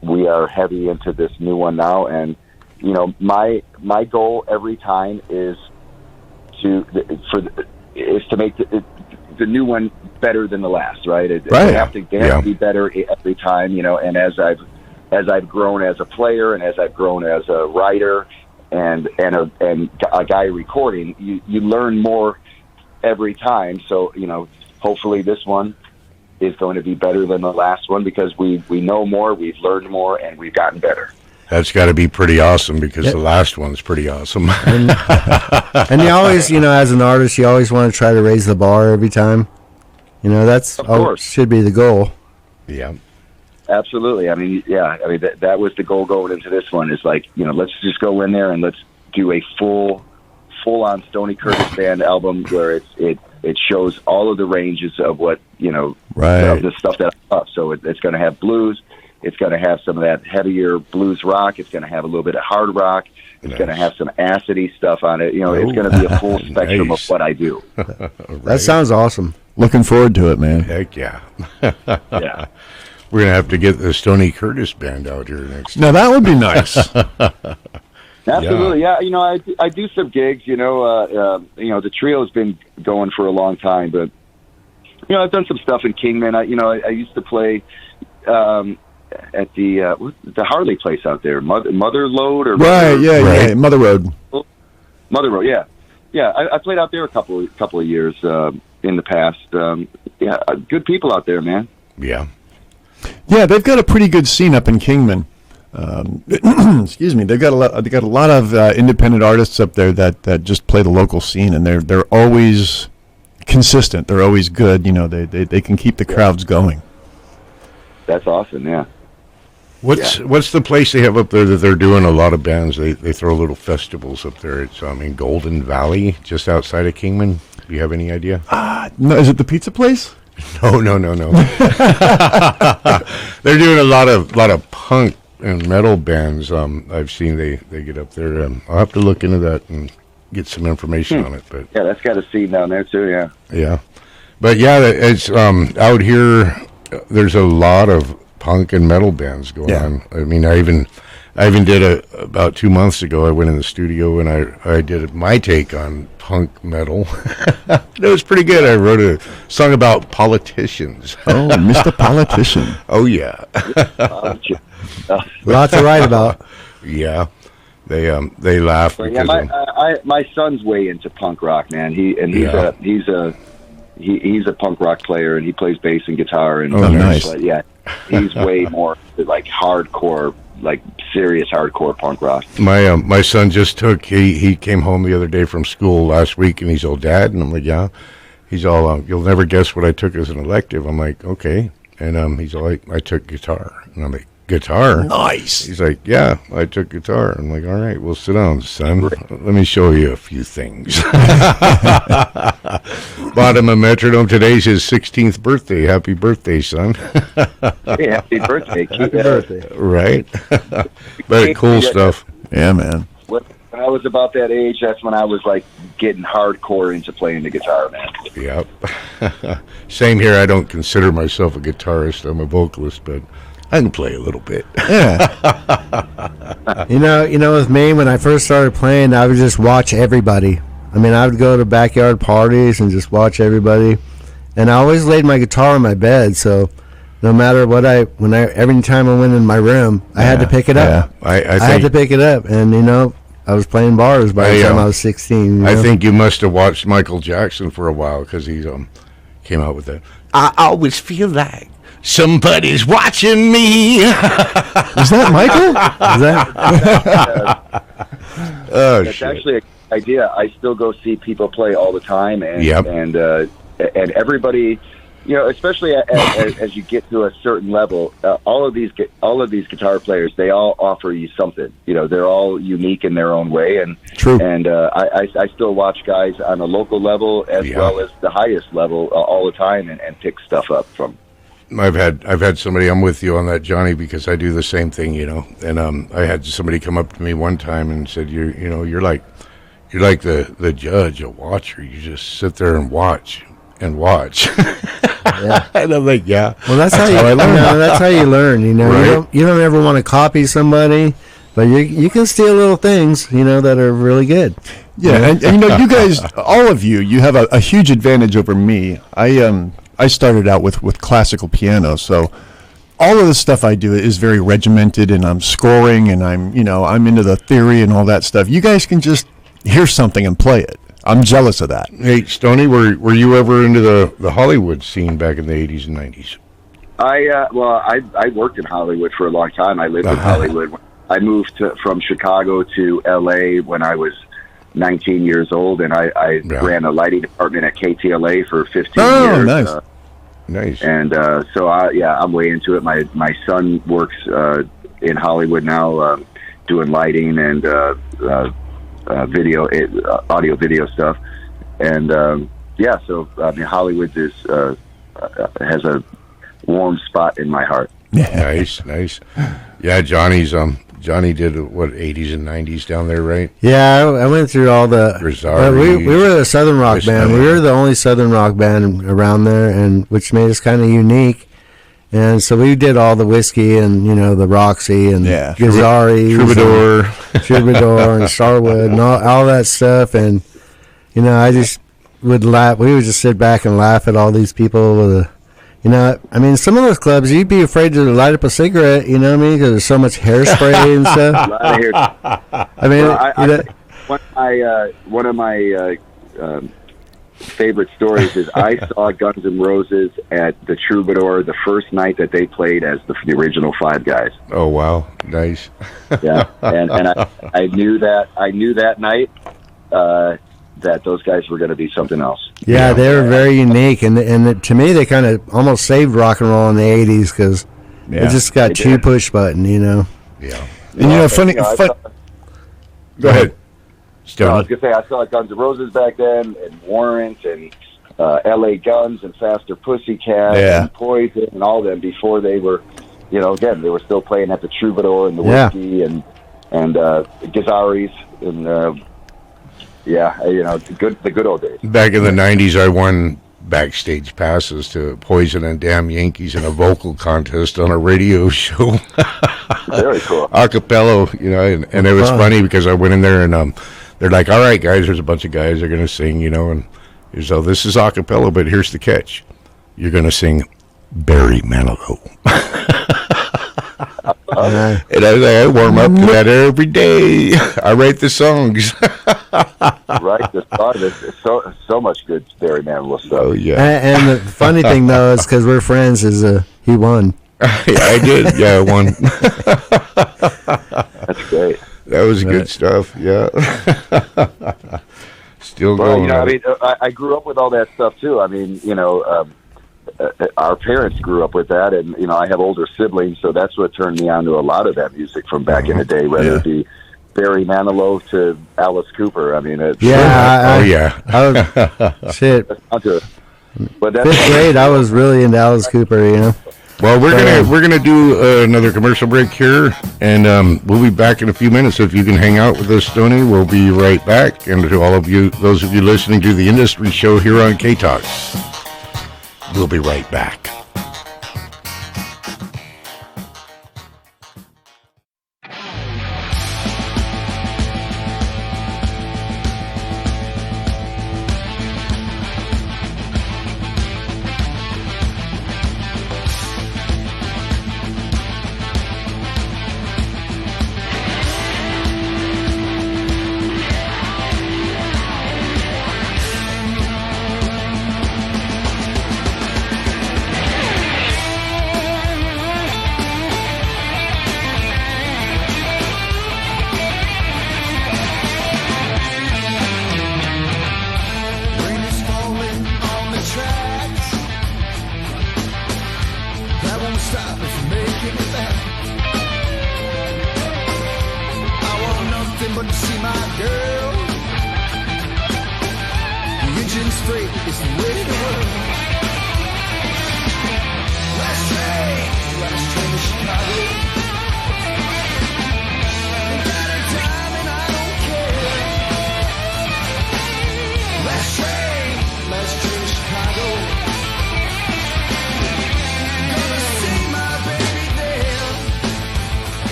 Speaker 3: we are heavy into this new one now. And my goal every time is to make the new one better than the last, right? They have to be better every time, and as I've grown as a player, and as I've grown as a writer and a guy recording, you learn more every time. So, hopefully this one is going to be better than the last one, because we know more, we've learned more, and we've gotten better.
Speaker 2: That's got to be pretty awesome because the last one's pretty awesome.
Speaker 5: And you always, as an artist, you always want to try to raise the bar every time. That's should be the goal.
Speaker 2: Yeah.
Speaker 3: Absolutely. I mean, that was the goal going into this one is like, let's just go in there and let's do a full-on Stoney Curtis Band album where it shows all of the ranges of what, of the stuff that I love. So it's going to have blues. It's going to have some of that heavier blues rock. It's going to have a little bit of hard rock. It's going to have some acidy stuff on it. It's going to be a full spectrum of what I do.
Speaker 5: That sounds awesome.
Speaker 1: Looking forward to it, man.
Speaker 2: Heck yeah.
Speaker 3: Yeah.
Speaker 2: We're going to have to get the Stoney Curtis Band out here next time.
Speaker 1: Now, that would be nice.
Speaker 3: Absolutely, yeah. I do some gigs. The trio's been going for a long time, but I've done some stuff in Kingman. I used to play at the Harley place out there, Mother Load or
Speaker 1: yeah, Mother Road.
Speaker 3: Mother Road, yeah. I played out there a couple of years in the past. Good people out there, man.
Speaker 2: Yeah.
Speaker 1: Yeah, they've got a pretty good scene up in Kingman. Excuse me. They've got a lot of independent artists up there that just play the local scene, and they're always consistent. They're always good. They can keep the crowds going.
Speaker 3: That's awesome. Yeah.
Speaker 2: What's the place they have up there that they're doing a lot of bands? They throw little festivals up there. It's in Golden Valley, just outside of Kingman. Do you have any idea?
Speaker 1: No, is it the pizza place?
Speaker 2: No. They're doing a lot of punk and metal bands. I've seen they get up there. I'll have to look into that and get some information on it. But
Speaker 3: yeah, that's got a scene down there too. Yeah.
Speaker 2: Yeah, but it's out here. There's a lot of punk and metal bands going on. I mean, I even did about 2 months ago. I went in the studio and I did my take on punk metal. It was pretty good. I wrote a song about politicians.
Speaker 1: Oh, Mr. Politician.
Speaker 2: Oh yeah.
Speaker 5: Lots to write about.
Speaker 2: Yeah, they laugh because
Speaker 3: my son's way into punk rock, man. He's a punk rock player, and he plays bass and guitar. And
Speaker 1: nice.
Speaker 3: But yeah, he's way more like hardcore, like serious hardcore punk rock.
Speaker 2: My son just he came home the other day from school last week, and he's all, Dad, and I'm like, yeah. He's all, you'll never guess what I took as an elective. I'm like, okay. And he's all like, I took guitar, and I'm like, guitar?
Speaker 1: Nice.
Speaker 2: He's like, yeah, I took guitar. I'm like, all right, well, sit down, son. Let me show you a few things. Bought him a metronome. Today's his 16th birthday. Happy birthday, son.
Speaker 3: Hey, happy birthday. Happy birthday.
Speaker 2: Right? But cool stuff.
Speaker 1: Yeah, man.
Speaker 3: When I was about that age, that's when I was like getting hardcore into playing the guitar, man.
Speaker 2: Yep. Same here. I don't consider myself a guitarist. I'm a vocalist, but I can play a little bit.
Speaker 1: Yeah.
Speaker 5: With me, when I first started playing, I would just watch everybody. I mean, I would go to backyard parties and just watch everybody. And I always laid my guitar on my bed, so no matter what every time I went in my room, I had to pick it up.
Speaker 2: I
Speaker 5: had to pick it up, and I was playing bars by the time I was 16.
Speaker 2: I think you must have watched Michael Jackson for a while because he came out with that. I always feel like somebody's watching me.
Speaker 1: Is that Michael?
Speaker 3: That's actually a good idea. I still go see people play all the time, and everybody, especially as you get to a certain level, all of these guitar players, they all offer you something. They're all unique in their own way, and
Speaker 1: true.
Speaker 3: And I still watch guys on a local level as well as the highest level all the time, and pick stuff up from.
Speaker 2: I've had somebody. I'm with you on that, Johnny, because I do the same thing, And I had somebody come up to me one time and said, "You're like the judge, a watcher. You just sit there and watch and watch."
Speaker 5: Yeah.
Speaker 2: And I'm like, yeah.
Speaker 5: Well, that's how I learn. That's how you learn.
Speaker 2: Right.
Speaker 5: You don't ever want to copy somebody, but you can steal little things, that are really good.
Speaker 1: Yeah, and you guys, all of you have a huge advantage over me. I started out with classical piano, so all of the stuff I do is very regimented, and I'm scoring, and I'm into the theory and all that stuff. You guys can just hear something and play it. I'm jealous of that.
Speaker 2: Hey, Stoney, were you ever into the Hollywood scene back in the 80s and 90s?
Speaker 3: I worked in Hollywood for a long time. I lived in Hollywood when I moved from Chicago to L.A. when I was 19 years old, and I ran a lighting department at KTLA for 15 years.
Speaker 1: Oh, nice.
Speaker 2: Nice.
Speaker 3: And so, I'm way into it. My son works in Hollywood now, doing lighting and audio video stuff. And so I mean, Hollywood has a warm spot in my heart.
Speaker 2: Yeah. Nice. Yeah, Johnny did 80s and 90s down there, right?
Speaker 5: Yeah, I went through all the. We were the Southern rock band. We were the only Southern rock band around there, and which made us kind of unique. And so we did all the Whiskey and the Roxy and Gazzari, Troubadour and Starwood and all that stuff. And I just would laugh. We would just sit back and laugh at all these people with I mean, some of those clubs, you'd be afraid to light up a cigarette, you know what I mean? Because there's so much hairspray and stuff. I mean, one of my favorite stories is I saw Guns N' Roses at the Troubadour the first night that they played as the original Five Guys.
Speaker 2: Oh, wow. Nice.
Speaker 3: Yeah, and I knew that night that those guys were going to be something else.
Speaker 5: Yeah, they were very unique, and to me, they kind of almost saved rock and roll in the '80s because it just got too push button,
Speaker 2: Yeah.
Speaker 5: And
Speaker 1: funny. Go ahead.
Speaker 3: I was going to say I saw Guns N' Roses back then, and Warrant, and L.A. Guns, and Faster Pussycat, and Poison, and all them before they were, again, they were still playing at the Troubadour and the Whiskey and Gazzaris and. The good old days.
Speaker 2: Back in the 90s, I won backstage passes to Poison and Damn Yankees in a vocal contest on a radio show.
Speaker 3: Very cool.
Speaker 2: Acapella, and it was funny because I went in there and they're like, all right, guys, there's a bunch of guys that are going to sing, and so this is acapella, but here's the catch. You're going to sing Barry Manilow. And I was like, I warm up to that every day. I write the songs.
Speaker 3: Right, the song. There's so much good Barry Manilow stuff.
Speaker 2: Oh yeah.
Speaker 5: And the funny thing though is because we're friends, is he won.
Speaker 2: Yeah, I did. Yeah, I won.
Speaker 3: That's great.
Speaker 2: That was good stuff. Yeah. Still going.
Speaker 3: I mean, I grew up with all that stuff too. I mean, our parents grew up with that, and I have older siblings, so that's what turned me on to a lot of that music from back in the day, whether it be Barry Manilow to Alice Cooper. I mean,
Speaker 5: shit.
Speaker 3: But that's
Speaker 5: fifth grade, I was really into Alice Cooper.
Speaker 2: Well, we're gonna do another commercial break here, and we'll be back in a few minutes. So if you can hang out with us, Stoney, we'll be right back. And to all of you, those of you listening to the Industry Show here on KTOX. We'll be right back.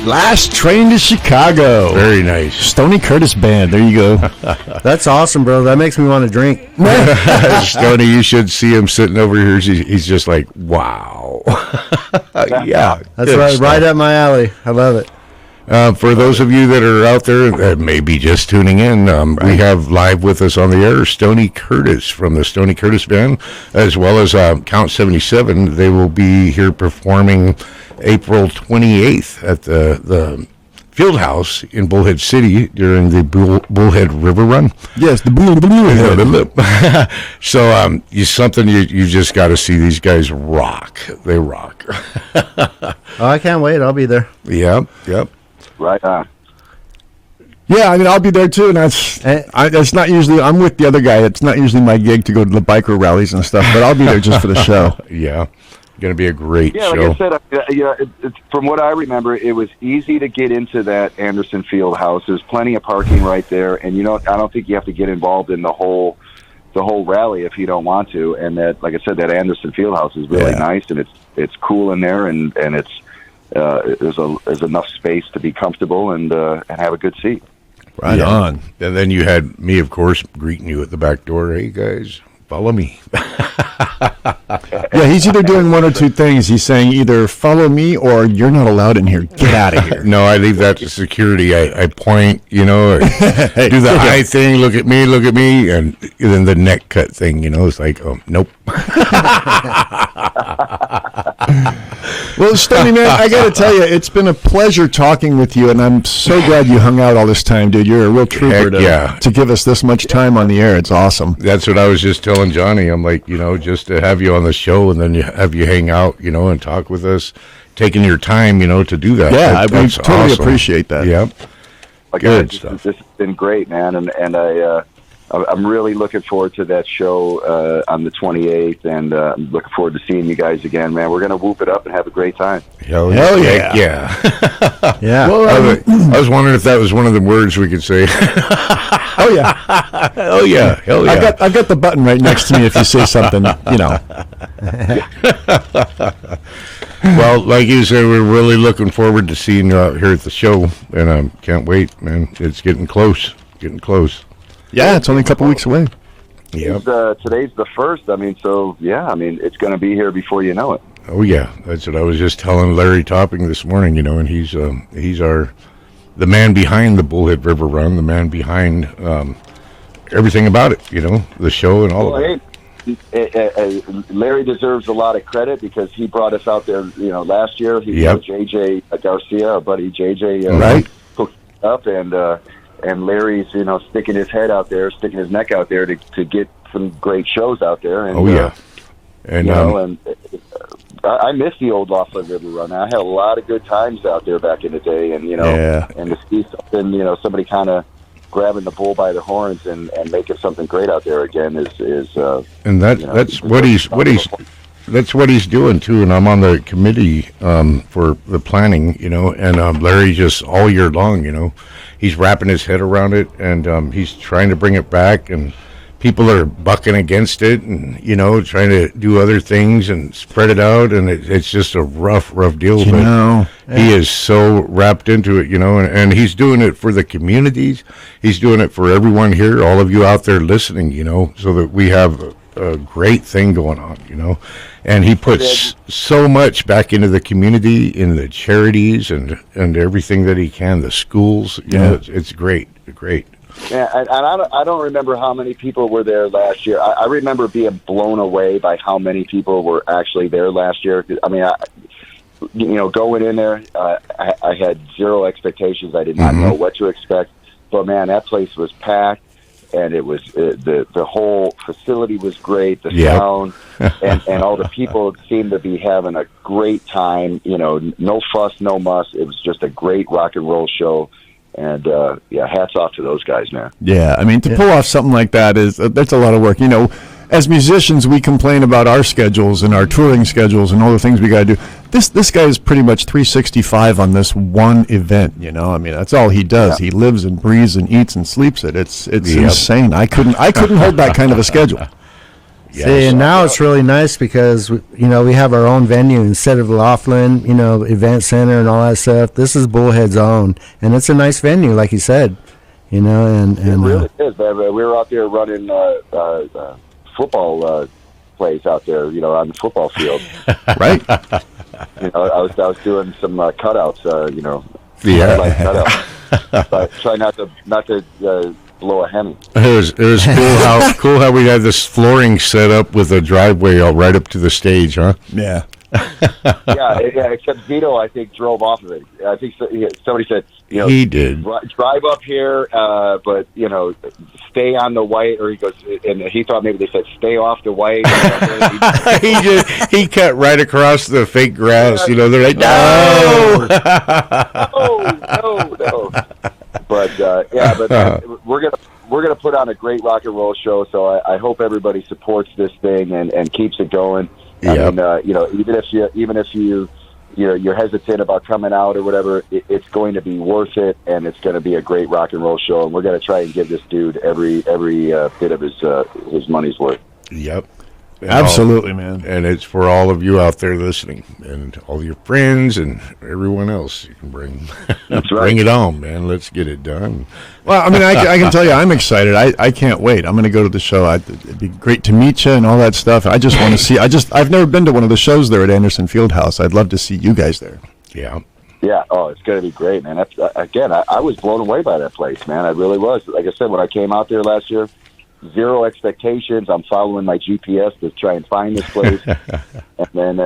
Speaker 1: Last Train to Chicago.
Speaker 2: Very nice.
Speaker 1: Stoney Curtis Band. There you go.
Speaker 5: That's awesome, bro. That makes me want to drink.
Speaker 2: Stoney, you should see him sitting over here. He's just like, wow. Yeah.
Speaker 5: That's right up my alley. I love it.
Speaker 2: For those of you that are out there that may be just tuning in, we have live with us on the air Stoney Curtis from the Stoney Curtis Band, as well as Count 77. They will be here performing April 28th at the Fieldhouse in Bullhead City during the Bullhead River Run.
Speaker 1: Yes, the Bullhead.
Speaker 2: So something you just got to see. These guys rock. They rock.
Speaker 5: Oh, I can't wait. I'll be there.
Speaker 2: Yep.
Speaker 3: Right on.
Speaker 1: Yeah, I mean, I'll be there too, and that's not usually. I'm with the other guy. It's not usually my gig to go to the biker rallies and stuff, but I'll be there just for the show.
Speaker 2: Yeah, going to be a great show.
Speaker 3: Yeah, like I said, from what I remember, it was easy to get into that Anderson Fieldhouse. There's plenty of parking right there, and I don't think you have to get involved in the whole rally if you don't want to. And that, like I said, that Anderson Fieldhouse is really nice, and it's cool in there, and it's. There's enough space to be comfortable and have a good seat.
Speaker 1: Right on.
Speaker 2: And then you had me, of course, greeting you at the back door. Hey, guys, follow me.
Speaker 1: Yeah, he's either doing one or two things. He's saying either follow me or you're not allowed in here. Get out of here.
Speaker 2: No, I leave that to security. I point, do the eye thing, look at me, and then the neck cut thing, it's like, oh, nope.
Speaker 1: Well, Stoney, man, I got to tell you, it's been a pleasure talking with you, and I'm so glad you hung out all this time, dude. You're a real trooper to give us this much time on the air. It's awesome.
Speaker 2: That's what I was just telling Johnny. I'm like, just to have you on the show and then have you hang out, and talk with us, taking your time, to do that.
Speaker 1: Yeah, I totally appreciate that.
Speaker 2: Yep.
Speaker 3: Good stuff. This has been great, man, and I'm really looking forward to that show on the 28th, and I'm looking forward to seeing you guys again, man. We're going to whoop it up and have a great time.
Speaker 2: Hell yeah.
Speaker 5: Yeah.
Speaker 2: Well, I was wondering if that was one of the words we could say.
Speaker 1: Oh, yeah.
Speaker 2: Oh, yeah. Hell yeah.
Speaker 1: I've got the button right next to me if you say something,
Speaker 2: Well, like you said, we're really looking forward to seeing you out here at the show, and I can't wait, man. It's getting close.
Speaker 1: Yeah, it's only a couple weeks away.
Speaker 2: Yeah.
Speaker 3: Today's the 1st. It's going to be here before you know it.
Speaker 2: Oh yeah, that's what I was just telling Larry Topping this morning. And he's the man behind the Bullhead River Run, the man behind everything about it. The show and all of it.
Speaker 3: Larry deserves a lot of credit because he brought us out there. Last year he JJ Garcia, our buddy JJ, hooked up and Larry's, sticking his head out there, sticking his neck out there to get some great shows out there. And, and I miss the old Laughlin River Run. I had a lot of good times out there back in the day, and and to see something, somebody kind of grabbing the bull by the horns and making something great out there again is
Speaker 2: and that's what he's doing too. And I'm on the committee for the planning, and Larry just all year long, he's wrapping his head around it, and he's trying to bring it back, and people are bucking against it, and trying to do other things and spread it out, and it's just a rough deal. He is so wrapped into it, and he's doing it for the communities. He's doing it for everyone here, all of you out there listening, so that we have a great thing going on, and he puts so much back into the community, in the charities and everything that he can, the schools. It's great.
Speaker 3: Yeah, and I don't remember how many people were there last year. I remember being blown away by how many people were actually there last year. Going in there, I had zero expectations. I did not know what to expect. But man, that place was packed, and it was the whole facility was great. The sound and all the people seemed to be having a great time. No fuss, no muss. It was just a great rock and roll show. And hats off to those guys, man.
Speaker 1: Yeah, to pull off something like that that's a lot of work. As musicians, we complain about our schedules and our touring schedules and all the things we got to do. This guy is pretty much 365 on this one event. That's all he does. Yeah. He lives and breathes and eats and sleeps it. It's insane. I couldn't hold that kind of a schedule.
Speaker 5: Yes. See, and now it's really nice because we have our own venue instead of Laughlin, event center and all that stuff. This is Bullhead's own, and it's a nice venue, like you said, and
Speaker 3: it really is. We were out there running football plays out there, on the football field,
Speaker 1: right?
Speaker 3: I was doing some cutouts,
Speaker 2: Yeah.
Speaker 3: Like, shut up. But try not to blow a Hemi.
Speaker 2: It was cool how we had this flooring set up with a driveway all right up to the stage, huh?
Speaker 1: Yeah.
Speaker 3: yeah, except Vito, I think, drove off of it. I think somebody said,
Speaker 2: he did.
Speaker 3: Drive up here, but, stay on the white, or he goes, and he thought maybe they said, stay off the white.
Speaker 2: he cut right across the fake grass, they're like, no!
Speaker 3: No. But, we're gonna put on a great rock and roll show, so I hope everybody supports this thing and keeps it going.
Speaker 2: Yep.
Speaker 3: I mean, even if you're hesitant about coming out or whatever, it's going to be worth it, and it's going to be a great rock and roll show. And we're going to try and give this dude every bit of his money's worth.
Speaker 2: Yep.
Speaker 1: Absolutely, man.
Speaker 2: And it's for all of you out there listening, and all your friends and everyone else you can bring.
Speaker 3: That's right.
Speaker 2: Bring it on, man. Let's get it done.
Speaker 1: Well, I mean, I can tell you, I'm excited. I can't wait. I'm going to go to the show. It'd be great to meet you and all that stuff. I just want to see. I've never been to one of the shows there at Anderson Fieldhouse. I'd love to see you guys there.
Speaker 2: Yeah.
Speaker 3: Yeah. Oh, it's going to be great, man. I was blown away by that place, man. I really was. Like I said, when I came out there last year, zero expectations. I'm following my GPS to try and find this place, and then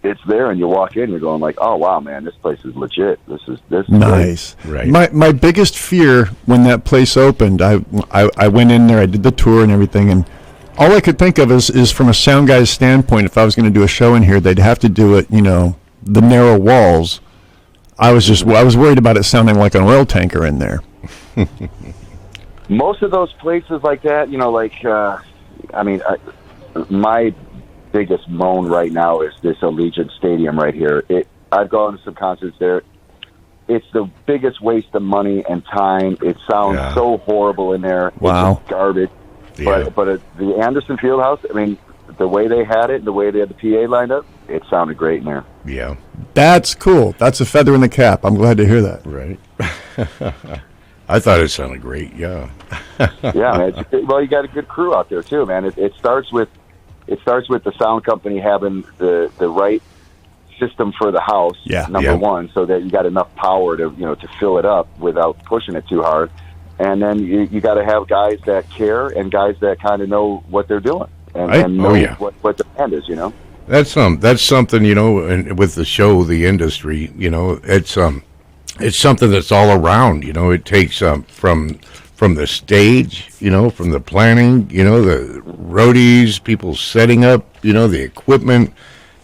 Speaker 3: it's there, and you walk in, you're going like, oh wow, man, this place is legit. This is
Speaker 1: nice.
Speaker 2: Right.
Speaker 1: My biggest fear when that place opened, I went in there, I did the tour and everything, and all I could think of is from a sound guy's standpoint, if I was going to do a show in here, they'd have to do it, the narrow walls. I was worried about it sounding like an oil tanker in there.
Speaker 3: Most of those places like that, my biggest moan right now is this Allegiant Stadium right here. I've gone to some concerts there. It's the biggest waste of money and time. It sounds so horrible in there.
Speaker 1: Wow.
Speaker 3: It's just garbage.
Speaker 2: Yeah.
Speaker 3: But the Anderson Fieldhouse, I mean, the way they had it, the way they had the PA lined up, it sounded great in there.
Speaker 2: Yeah.
Speaker 1: That's cool. That's a feather in the cap. I'm glad to hear that.
Speaker 2: Right. I thought it sounded great. Yeah.
Speaker 3: Yeah, man. Well, you got a good crew out there too, man. It starts with the sound company having the right system for the house.
Speaker 1: Yeah.
Speaker 3: Number one, so that you got enough power to fill it up without pushing it too hard. And then you got to have guys that care and guys that kind of know what they're doing and know what the band is.
Speaker 2: That's something, and with the show, the industry, it's something that's all around. It takes from the stage, from the planning, the roadies, people setting up, the equipment,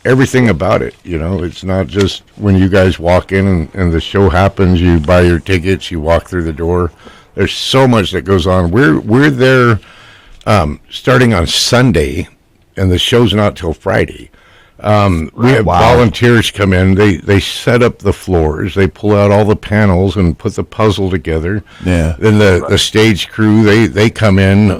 Speaker 2: everything about it. It's not just when you guys walk in and the show happens, you buy your tickets, you walk through the door. There's so much that goes on. We're there starting on Sunday, and the show's not till Friday. We have volunteers come in. They set up the floors. They pull out all the panels and put the puzzle together.
Speaker 1: Yeah.
Speaker 2: Then the stage crew, they come in.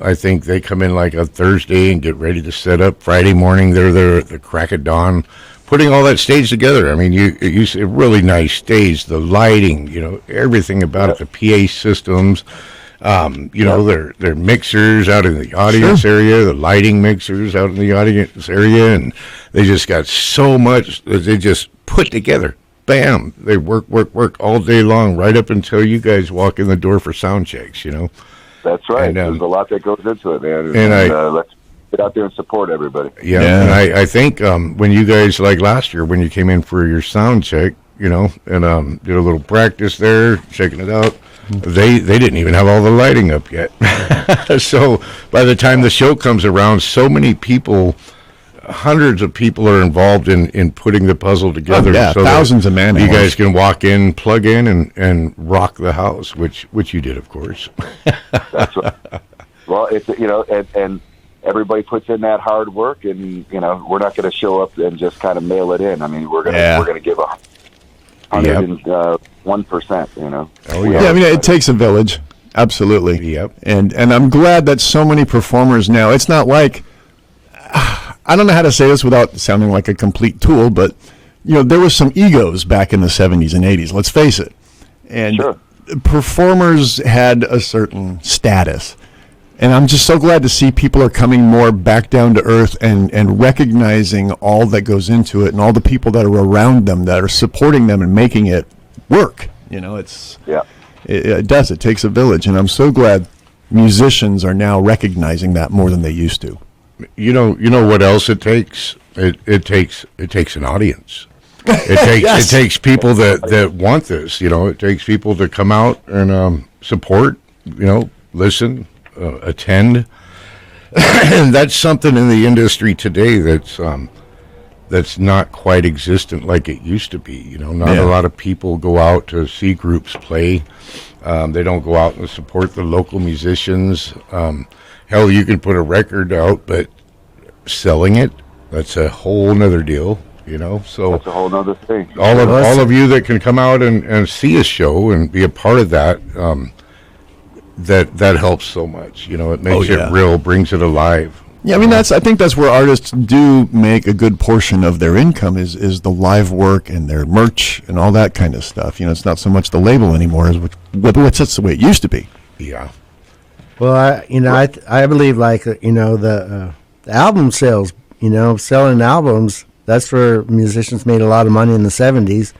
Speaker 2: I think they come in like a Thursday and get ready to set up. Friday morning, they're there at the crack of dawn, putting all that stage together. I mean, you see a really nice stage, the lighting, everything about it, the PA systems. Their mixers out in the audience area, the lighting mixers out in the audience area, and they just got so much that they just put together. Bam! They work all day long, right up until you guys walk in the door for sound checks.
Speaker 3: That's right.
Speaker 2: And,
Speaker 3: there's a lot that goes into it, man.
Speaker 2: And
Speaker 3: let's get out there and support everybody.
Speaker 2: Yeah. And I think when you guys, like last year, when you came in for your sound check, and did a little practice there, checking it out. They didn't even have all the lighting up yet. So by the time the show comes around, so many people, hundreds of people are involved in putting the puzzle together. So
Speaker 1: thousands of man.
Speaker 2: You guys can walk in, plug in, and rock the house, which you did, of course.
Speaker 3: That's right. Well, it's and everybody puts in that hard work, and we're not going to show up and just kind of mail it in. I mean, we're gonna give 101%.
Speaker 2: Oh yeah.
Speaker 1: Yeah, I mean, it takes a village. Absolutely.
Speaker 2: Yep.
Speaker 1: And I'm glad that so many performers now. It's not like I don't know how to say this without sounding like a complete tool, but there was some egos back in the 70s and 80s. Let's face it. And
Speaker 3: sure.
Speaker 1: Performers had a certain status. And I'm just so glad to see people are coming more back down to earth and recognizing all that goes into it and all the people that are around them that are supporting them and making it work. You know, it does. It takes a village. And I'm so glad musicians are now recognizing that more than they used to.
Speaker 2: You know what else it takes? It takes an audience. It takes people that want this. You know, it takes people to come out and support. You know, listen. Attend, and that's something in the industry today that's not quite existent like it used to be. You know, not a lot of people go out to see groups play. They don't go out and support the local musicians. Hell, you can put a record out, but selling it—that's a whole nother deal. You know, so
Speaker 3: that's a whole nother thing.
Speaker 2: All of you that can come out and see a show and be a part of that. That helps so much. You know, it makes it real, brings it alive.
Speaker 1: Yeah, I mean, I think that's where artists do make a good portion of their income is the live work and their merch and all that kind of stuff. You know, it's not so much the label anymore, that's the way it used to be.
Speaker 2: Yeah.
Speaker 5: Well, I believe the album sales, selling albums, that's where musicians made a lot of money in the 70s.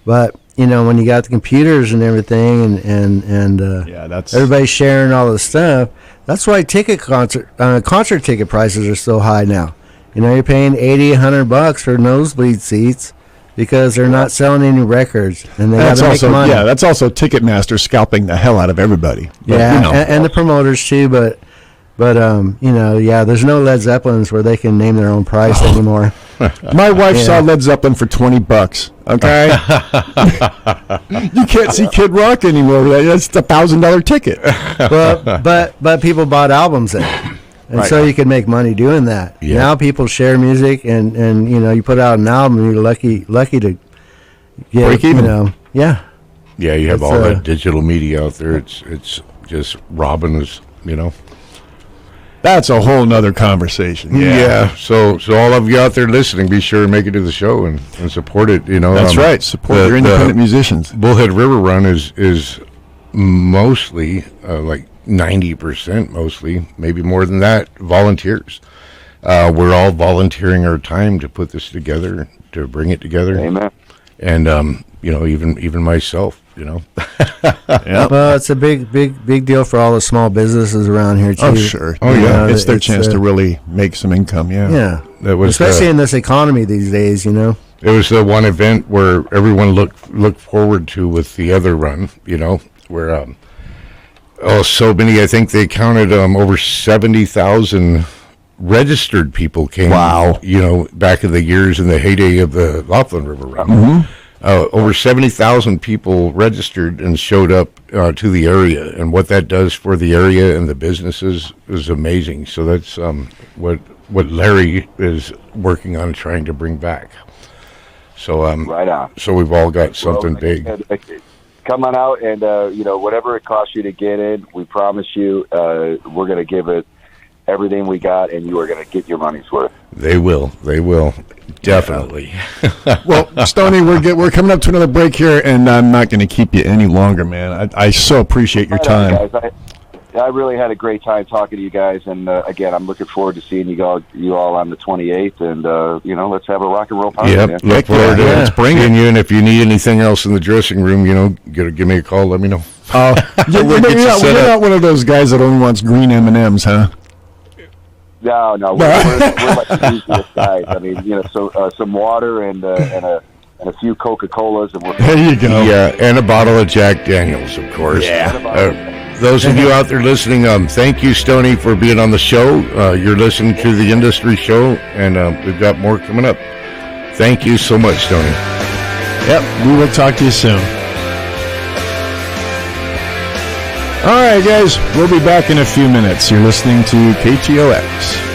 Speaker 5: But when you got the computers and everything, and
Speaker 1: that's
Speaker 5: everybody's sharing all the stuff. That's why concert ticket prices are so high now. You're paying $80, $100 for nosebleed seats because they're not selling any records, and they got to make money.
Speaker 1: Yeah, that's also Ticketmaster scalping the hell out of everybody.
Speaker 5: And the promoters too, but there's no Led Zeppelins where they can name their own price anymore.
Speaker 1: My wife saw Led Zeppelin for $20. Okay, you can't see Kid Rock anymore. That's a $1,000 ticket.
Speaker 5: But people bought albums then, and so you could make money doing that. Yeah. Now people share music, and you put out an album, you're lucky to get
Speaker 1: break even.
Speaker 5: Yeah,
Speaker 2: you have all that digital media out there. It's just robbing us.
Speaker 1: That's a whole nother conversation.
Speaker 2: Yeah. So all of you out there listening, be sure to make it to the show and support it.
Speaker 1: That's right. Support your independent musicians.
Speaker 2: Bullhead River Run is mostly like 90%, mostly maybe more than that, volunteers. We're all volunteering our time to put this together, to bring it together.
Speaker 3: Amen.
Speaker 2: And even myself.
Speaker 5: Well, it's a big deal for all the small businesses around here too.
Speaker 1: Oh sure. It's their chance to really make some income. Yeah.
Speaker 2: That was
Speaker 5: especially in this economy these days. It
Speaker 2: was the one event where everyone looked forward to with the other run. Where so many. I think they counted over 70,000 registered people came.
Speaker 1: Wow.
Speaker 2: Back in the years in the heyday of the Laughlin River Run.
Speaker 1: Mm-hmm.
Speaker 2: Over 70,000 people registered and showed up to the area, and what that does for the area and the businesses is amazing. So that's what Larry is working on trying to bring back. So
Speaker 3: right on.
Speaker 2: So we've all got something big.
Speaker 3: Come on out, and whatever it costs you to get in, we promise you, we're going to give it everything we got, and you are going to get your money's worth.
Speaker 2: They will. Definitely.
Speaker 1: Well, Stoney, we're coming up to another break here, and I'm not going to keep you any longer, man. I so appreciate your time.
Speaker 3: Guys, I really had a great time talking to you guys, and again, I'm looking forward to seeing you all on the 28th, and let's have a rock and roll party.
Speaker 2: Yep, look forward to it. Bringing you, and if you need anything else in the dressing room, give me a call. Let me know.
Speaker 1: You're not one of those guys that only wants green M&Ms, huh?
Speaker 3: No, we're like the easiest guys. I mean, some water and a few Coca-Colas, and we're
Speaker 1: there. You go.
Speaker 2: Yeah, and a bottle of Jack Daniels, of course.
Speaker 1: Yeah.
Speaker 2: Those of you out there listening, thank you, Stoney, for being on the show. You're listening to the Industry Show, and we've got more coming up. Thank you so much, Stoney.
Speaker 1: Yep, we will talk to you soon. All right, guys, we'll be back in a few minutes. You're listening to KTOX.